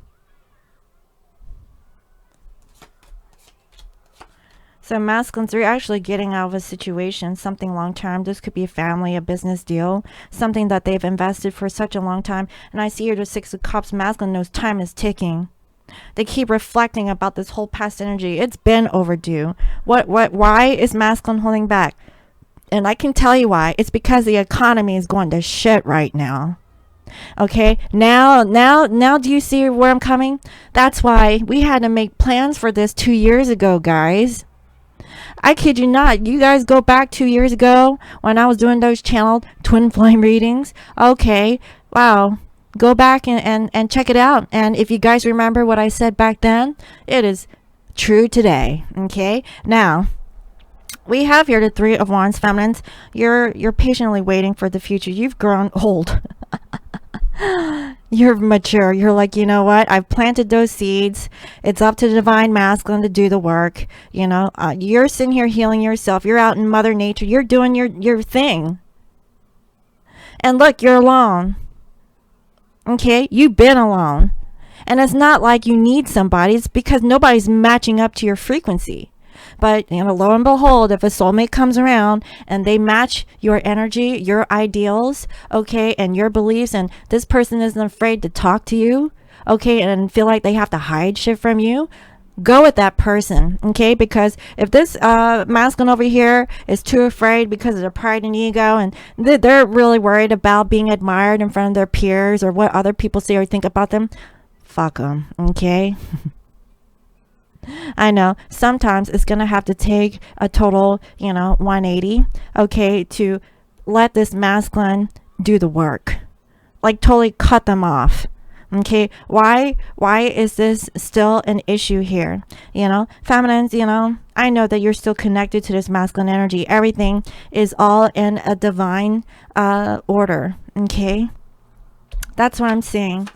So masculines, they're actually getting out of a situation, something long-term. This could be a family, a business deal, something that they've invested for such a long time. And I see here the Six of Cups, masculine knows time is ticking. They keep reflecting about this whole past energy. It's been overdue. Why is masculine holding back? And I can tell you why. It's because the economy is going to shit right now. Okay, now do you see where I'm coming? That's why we had to make plans for this 2 years ago, guys. I kid you not. You guys go back 2 years ago when I was doing those channeled twin flame readings. Okay, wow. Go back and check it out. And if you guys remember what I said back then, it is true today. Okay, now we have here the Three of Wands, feminines. You're patiently waiting for the future. You've grown old. You're mature. You're like, you know what? I've planted those seeds. It's up to the divine masculine to do the work. You know, you're sitting here healing yourself. You're out in Mother Nature. You're doing your thing. And look, you're alone. Okay? You've been alone. And it's not like you need somebody. It's because nobody's matching up to your frequency. But, you know, lo and behold, if a soulmate comes around and they match your energy, your ideals, okay, and your beliefs, and this person isn't afraid to talk to you, okay, and feel like they have to hide shit from you, go with that person, okay? Because if this masculine over here is too afraid because of their pride and ego, and they're really worried about being admired in front of their peers or what other people say or think about them, fuck them, okay? I know sometimes it's gonna have to take a total, 180, okay, to let this masculine do the work, like totally cut them off. Okay, why is this still an issue here? Feminines, I know that you're still connected to this masculine energy. Everything is all in a divine order. Okay, that's what I'm seeing.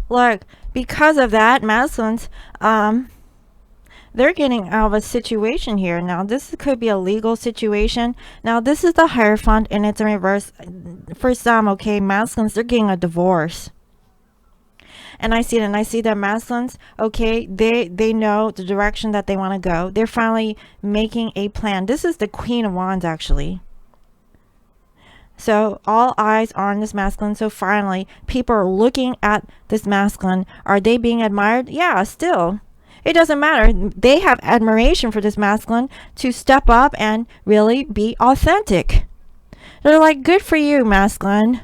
Look, because of that, masculines, they're getting out of a situation here. Now, this could be a legal situation. Now, this is the Hierophant, and it's in reverse. For some, okay, masculines, they're getting a divorce. And I see it, and I see that masculines, okay, they know the direction that they want to go. They're finally making a plan. This is the Queen of Wands, actually. So all eyes are on this masculine. So finally, people are looking at this masculine. Are they being admired? Yeah, still. It doesn't matter. They have admiration for this masculine to step up and really be authentic. They're like, good for you, masculine.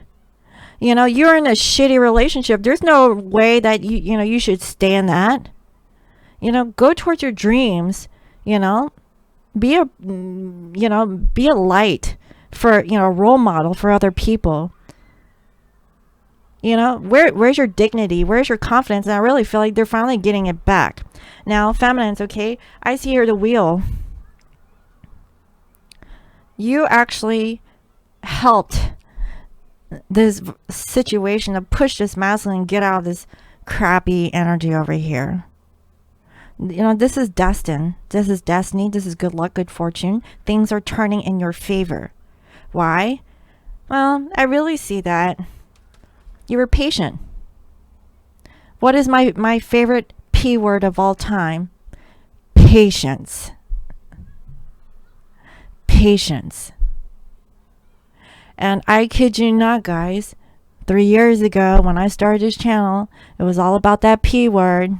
You're in a shitty relationship. There's no way that you should stay in that. Go towards your dreams. Be a light for, a role model for other people. Where's your dignity? Where's your confidence? And I really feel like they're finally getting it back. Now, feminines, okay, I see here the wheel. You actually helped this situation to push this masculine and get out of this crappy energy over here. This is destined. This is destiny. This is good luck, good fortune. Things are turning in your favor. Why? Well, I really see that you were patient. What is my favorite P word of all time? Patience. Patience. And I kid you not, guys, 3 years ago when I started this channel, it was all about that P word,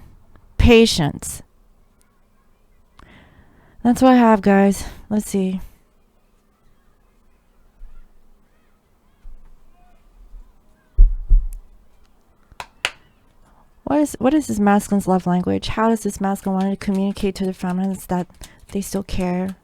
patience. That's what I have, guys. Let's see. What is this masculine's love language? How does this masculine want to communicate to the feminines that they still care?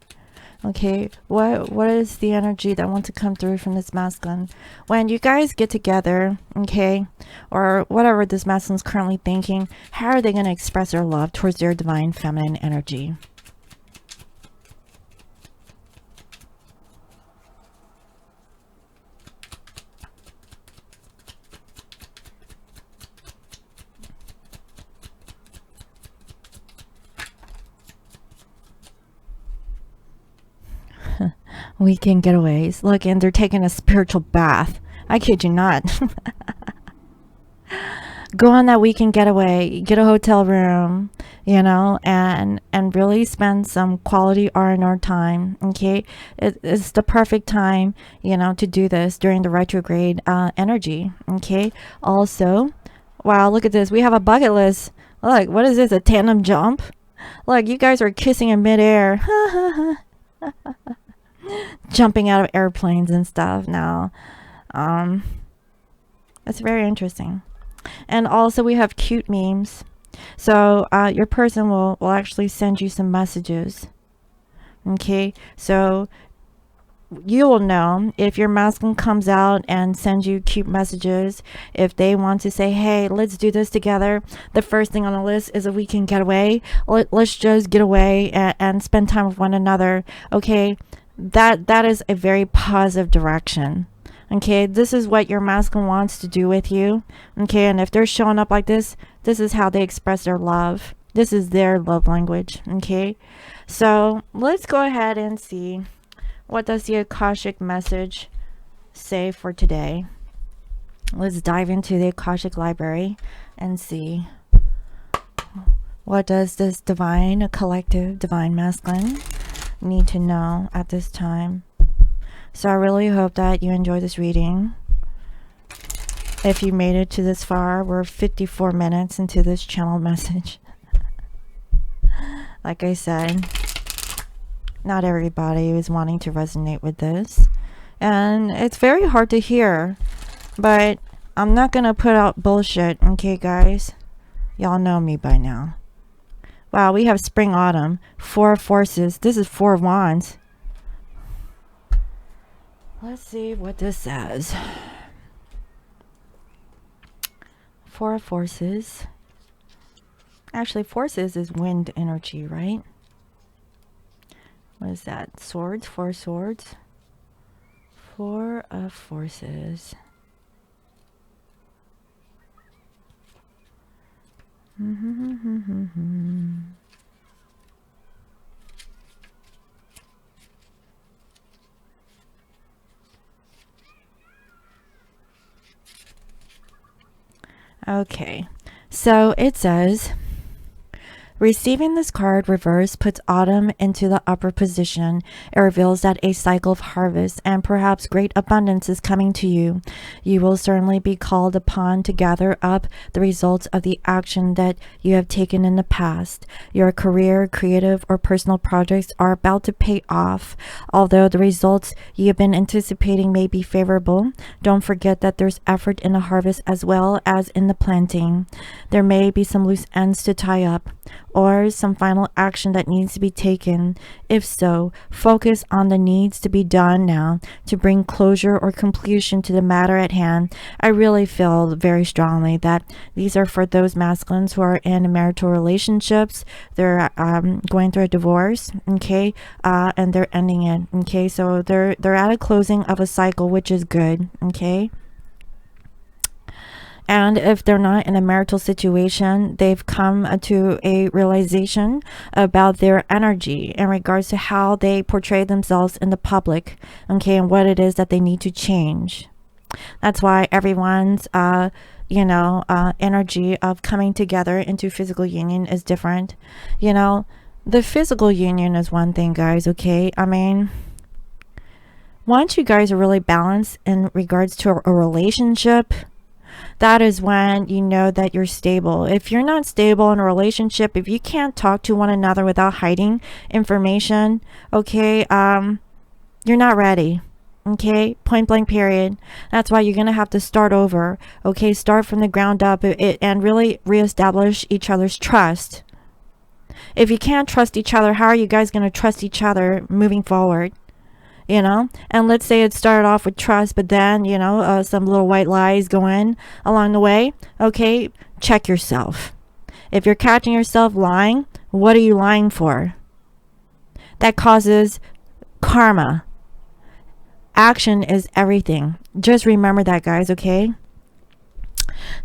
Okay, what is the energy that wants to come through from this masculine? When you guys get together, okay, or whatever this masculine is currently thinking, how are they going to express their love towards their divine feminine energy? Weekend getaways. Look, and they're taking a spiritual bath. I kid you not. Go on that weekend getaway, get a hotel room, and really spend some quality R&R time. Okay, it's the perfect time, to do this during the retrograde energy. Okay. Also, wow, look at this. We have a bucket list. Look, what is this? A tandem jump? Look, you guys are kissing in midair. Jumping out of airplanes and stuff now. That's very interesting. And also we have cute memes. So your person will actually send you some messages. Okay, so you will know if your masculine comes out and sends you cute messages. If they want to say, hey, let's do this together, the first thing on the list is a weekend getaway. Let's just get away and spend time with one another. Okay, that is a very positive direction. Okay, this is what your masculine wants to do with you. Okay, and if they're showing up like this, this is how they express their love. This is their love language. Okay, so let's go ahead and see what does the Akashic message say for today. Let's dive into the Akashic library and see what does this divine collective divine masculine need to know at this time. So I really hope that you enjoy this reading. If you made it to this far, we're 54 minutes into this channel message. Like I said, not everybody is wanting to resonate with this. And it's very hard to hear. But I'm not going to put out bullshit, okay, guys? Y'all know me by now. Wow, we have spring, autumn, 4 of forces. This is 4 of wands. Let's see what this says. 4 of forces. Actually, forces is wind energy, right? What is that? Swords, 4 swords. 4 of forces. Okay, so it says, receiving this card reverse puts autumn into the upper position. It reveals that a cycle of harvest and perhaps great abundance is coming to you. You will certainly be called upon to gather up the results of the action that you have taken in the past. Your career, creative, or personal projects are about to pay off. Although the results you have been anticipating may be favorable, don't forget that there's effort in the harvest as well as in the planting. There may be some loose ends to tie up, or some final action that needs to be taken. If so, focus on the needs to be done now to bring closure or completion to the matter at hand. I really feel very strongly that these are for those masculines who are in marital relationships. They're going through a divorce, okay, and they're ending it, okay. So they're at a closing of a cycle, which is good, okay. And if they're not in a marital situation, they've come to a realization about their energy in regards to how they portray themselves in the public, okay, and what it is that they need to change. That's why everyone's, energy of coming together into physical union is different. You know, the physical union is one thing, guys, okay? I mean, once you guys are really balanced in regards to a relationship, that is when you know that you're stable. If you're not stable in a relationship, if you can't talk to one another without hiding information, okay, you're not ready. Okay, point blank period. That's why you're gonna have to start over. Okay, start from the ground up and really reestablish each other's trust. If you can't trust each other, how are you guys gonna trust each other moving forward? You know, and let's say it started off with trust, but then, some little white lies go in along the way. Okay, check yourself. If you're catching yourself lying, what are you lying for? That causes karma. Action is everything. Just remember that, guys, okay?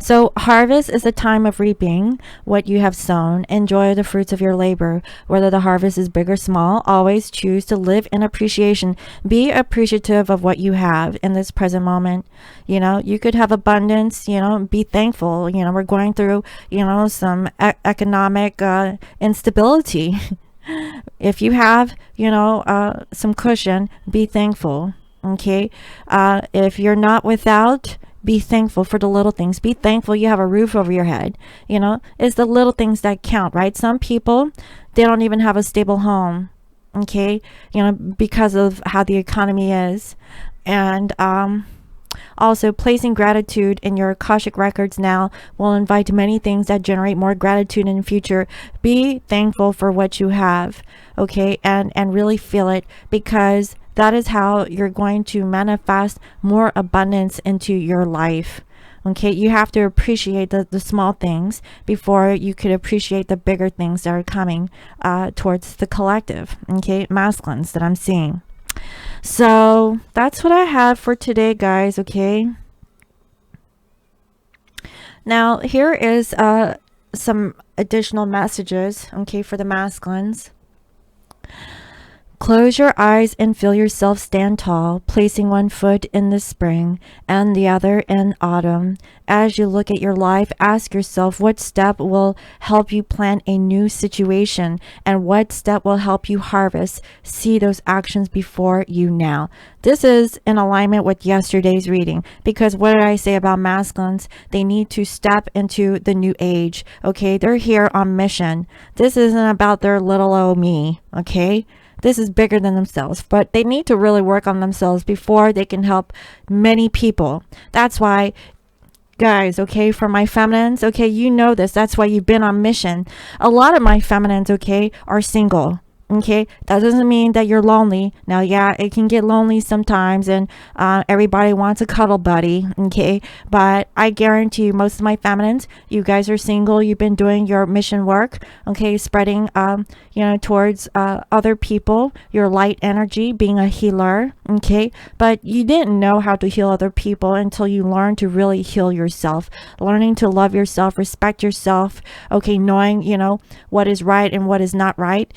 So harvest is a time of reaping what you have sown. Enjoy the fruits of your labor. Whether the harvest is big or small, always choose to live in appreciation. Be appreciative of what you have in this present moment. You know, you could have abundance, be thankful. We're going through, some economic instability. If you have, some cushion, be thankful. Okay. If you're not without, be thankful for the little things. Be thankful you have a roof over your head. It's the little things that count, right? Some people, they don't even have a stable home, okay? Because of how the economy is. And also, placing gratitude in your Akashic records now will invite many things that generate more gratitude in the future. Be thankful for what you have, okay? And really feel it, because that is how you're going to manifest more abundance into your life. Okay, you have to appreciate the small things before you could appreciate the bigger things that are coming towards the collective, okay, masculines that I'm seeing. So that's what I have for today, guys, okay? Now, here is some additional messages, okay, for the masculines. Close your eyes and feel yourself stand tall, placing one foot in the spring and the other in autumn. As you look at your life, ask yourself what step will help you plan a new situation and what step will help you harvest. See those actions before you now. This is in alignment with yesterday's reading, because what did I say about masculines? They need to step into the new age. Okay, they're here on mission. This isn't about their little old me. Okay. This is bigger than themselves, but they need to really work on themselves before they can help many people. That's why, guys, okay, for my feminines, okay, you know this. That's why you've been on mission. A lot of my feminines, okay, are single. Okay, that doesn't mean that you're lonely. Now, yeah, it can get lonely sometimes, and everybody wants a cuddle buddy. Okay, but I guarantee you, most of my feminines, you guys are single. You've been doing your mission work. Okay, spreading, towards other people, your light energy, being a healer. Okay, but you didn't know how to heal other people until you learned to really heal yourself, learning to love yourself, respect yourself. Okay, knowing, what is right and what is not right,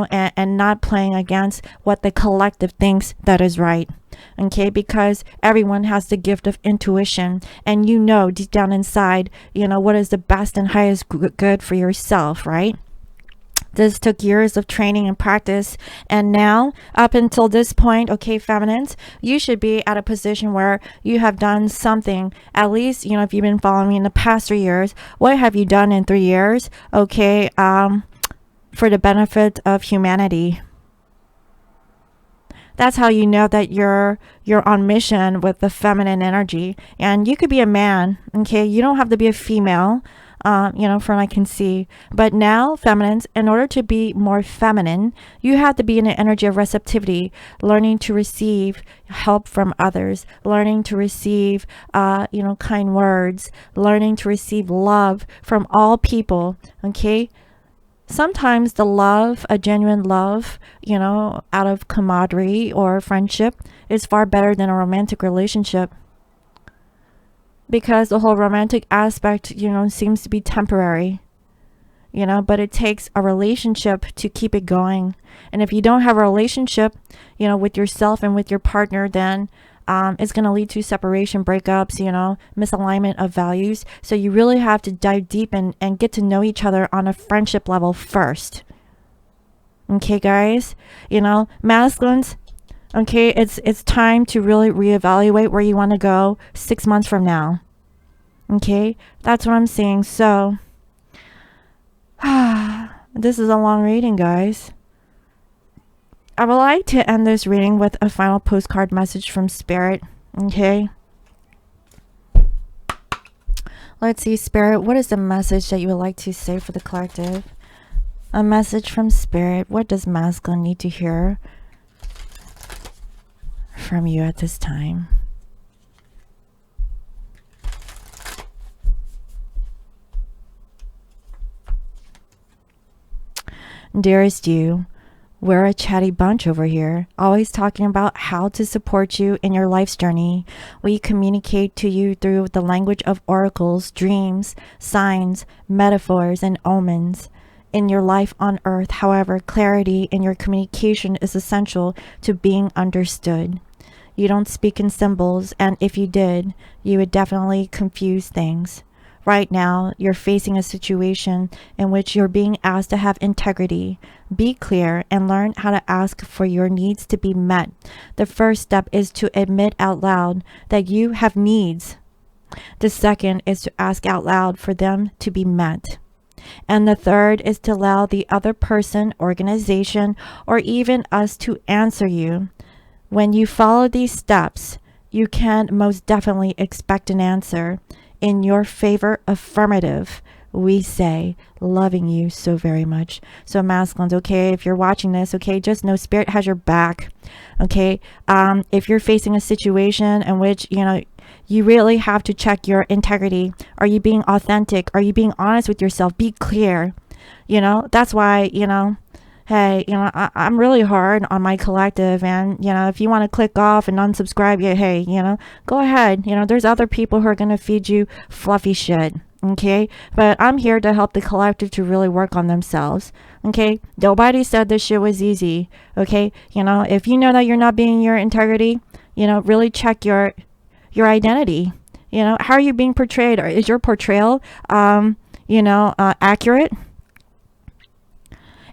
and not playing against what the collective thinks that is right. Okay, because everyone has the gift of intuition, and deep down inside, what is the best and highest good for yourself, right? This took years of training and practice, and now up until this point, okay, feminines, you should be at a position where you have done something. At least, if you've been following me in the past 3 years, what have you done in 3 years? Okay, for the benefit of humanity. That's how you know that you're on mission with the feminine energy. And you could be a man, okay? You don't have to be a female, from I can see. But now, feminines, in order to be more feminine, you have to be in an energy of receptivity, learning to receive help from others, learning to receive, kind words, learning to receive love from all people, okay? Sometimes the love, a genuine love, out of camaraderie or friendship is far better than a romantic relationship. Because the whole romantic aspect, seems to be temporary, but it takes a relationship to keep it going. And if you don't have a relationship, with yourself and with your partner, then it's going to lead to separation, breakups, misalignment of values. So you really have to dive deep and get to know each other on a friendship level first. Okay, guys, masculines, okay, it's time to really reevaluate where you want to go 6 months from now. Okay, that's what I'm saying. So, this is a long reading, guys. I would like to end this reading with a final postcard message from Spirit. Okay. Let's see, Spirit, what is the message that you would like to say for the collective? A message from Spirit. What does masculine need to hear from you at this time? Dearest you, we're a chatty bunch over here, always talking about how to support you in your life's journey. We communicate to you through the language of oracles, dreams, signs, metaphors, and omens. In your life on earth, however, clarity in your communication is essential to being understood. You don't speak in symbols, and if you did, you would definitely confuse things. Right now, you're facing a situation in which you're being asked to have integrity. Be clear and learn how to ask for your needs to be met. The first step is to admit out loud that you have needs. The second is to ask out loud for them to be met. And the third is to allow the other person, organization, or even us to answer you. When you follow these steps, you can most definitely expect an answer. In your favor, affirmative, we say, loving you so very much. So masculines, okay, if you're watching this, okay, just know Spirit has your back. Okay, if you're facing a situation in which, you really have to check your integrity. Are you being authentic? Are you being honest with yourself? Be clear. That's why, hey, I'm really hard on my collective, and, if you want to click off and unsubscribe, hey, go ahead. There's other people who are going to feed you fluffy shit. Okay, but I'm here to help the collective to really work on themselves. Okay, nobody said this shit was easy. Okay, you know, if you know that you're not being your integrity, you know, really check your identity. You know, how are you being portrayed? Or is your portrayal accurate?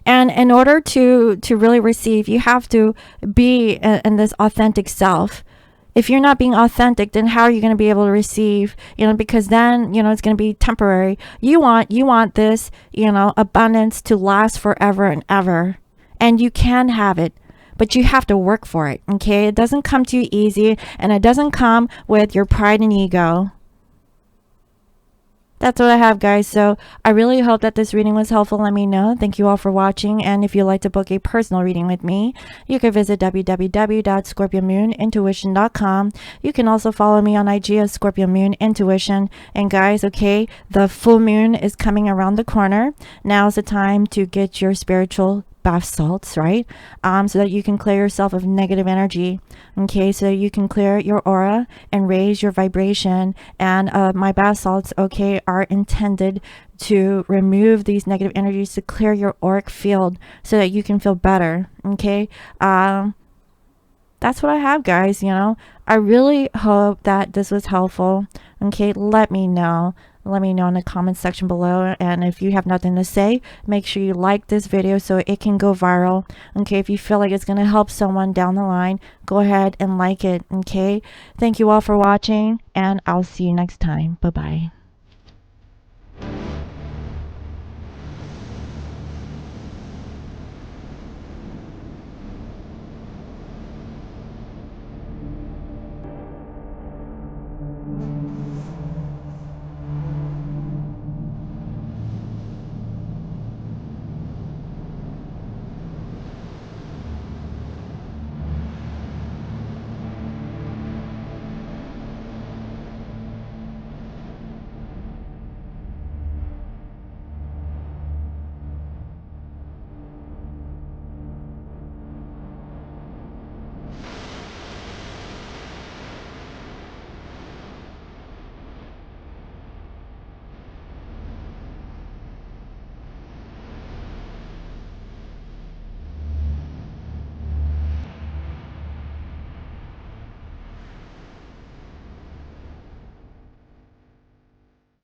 And in order to really receive, you have to be in this authentic self. If you're not being authentic, then how are you going to be able to receive? You know, because then, you know, it's going to be temporary. You want this, you know, abundance to last forever and ever. And you can have it, but you have to work for it. Okay, it doesn't come to you easy, and it doesn't come with your pride and ego. That's what I have, guys. So I really hope that this reading was helpful. Let me know. Thank you all for watching. And if you'd like to book a personal reading with me, you can visit www.scorpiomoonintuition.com. You can also follow me on IG as Scorpio Moon Intuition. And guys, okay, the full moon is coming around the corner. Now's the time to get your spiritual bath salts, right? So that you can clear yourself of negative energy. Okay, so you can clear your aura and raise your vibration. And my bath salts, okay, are intended to remove these negative energies, to clear your auric field so that you can feel better. Okay, that's what I have, guys. You know, I really hope that this was helpful. Okay, let me know. Let me know in the comments section below. And if you have nothing to say, make sure you like this video so it can go viral. Okay, if you feel like it's going to help someone down the line, go ahead and like it. Okay, thank you all for watching, and I'll see you next time. Bye-bye.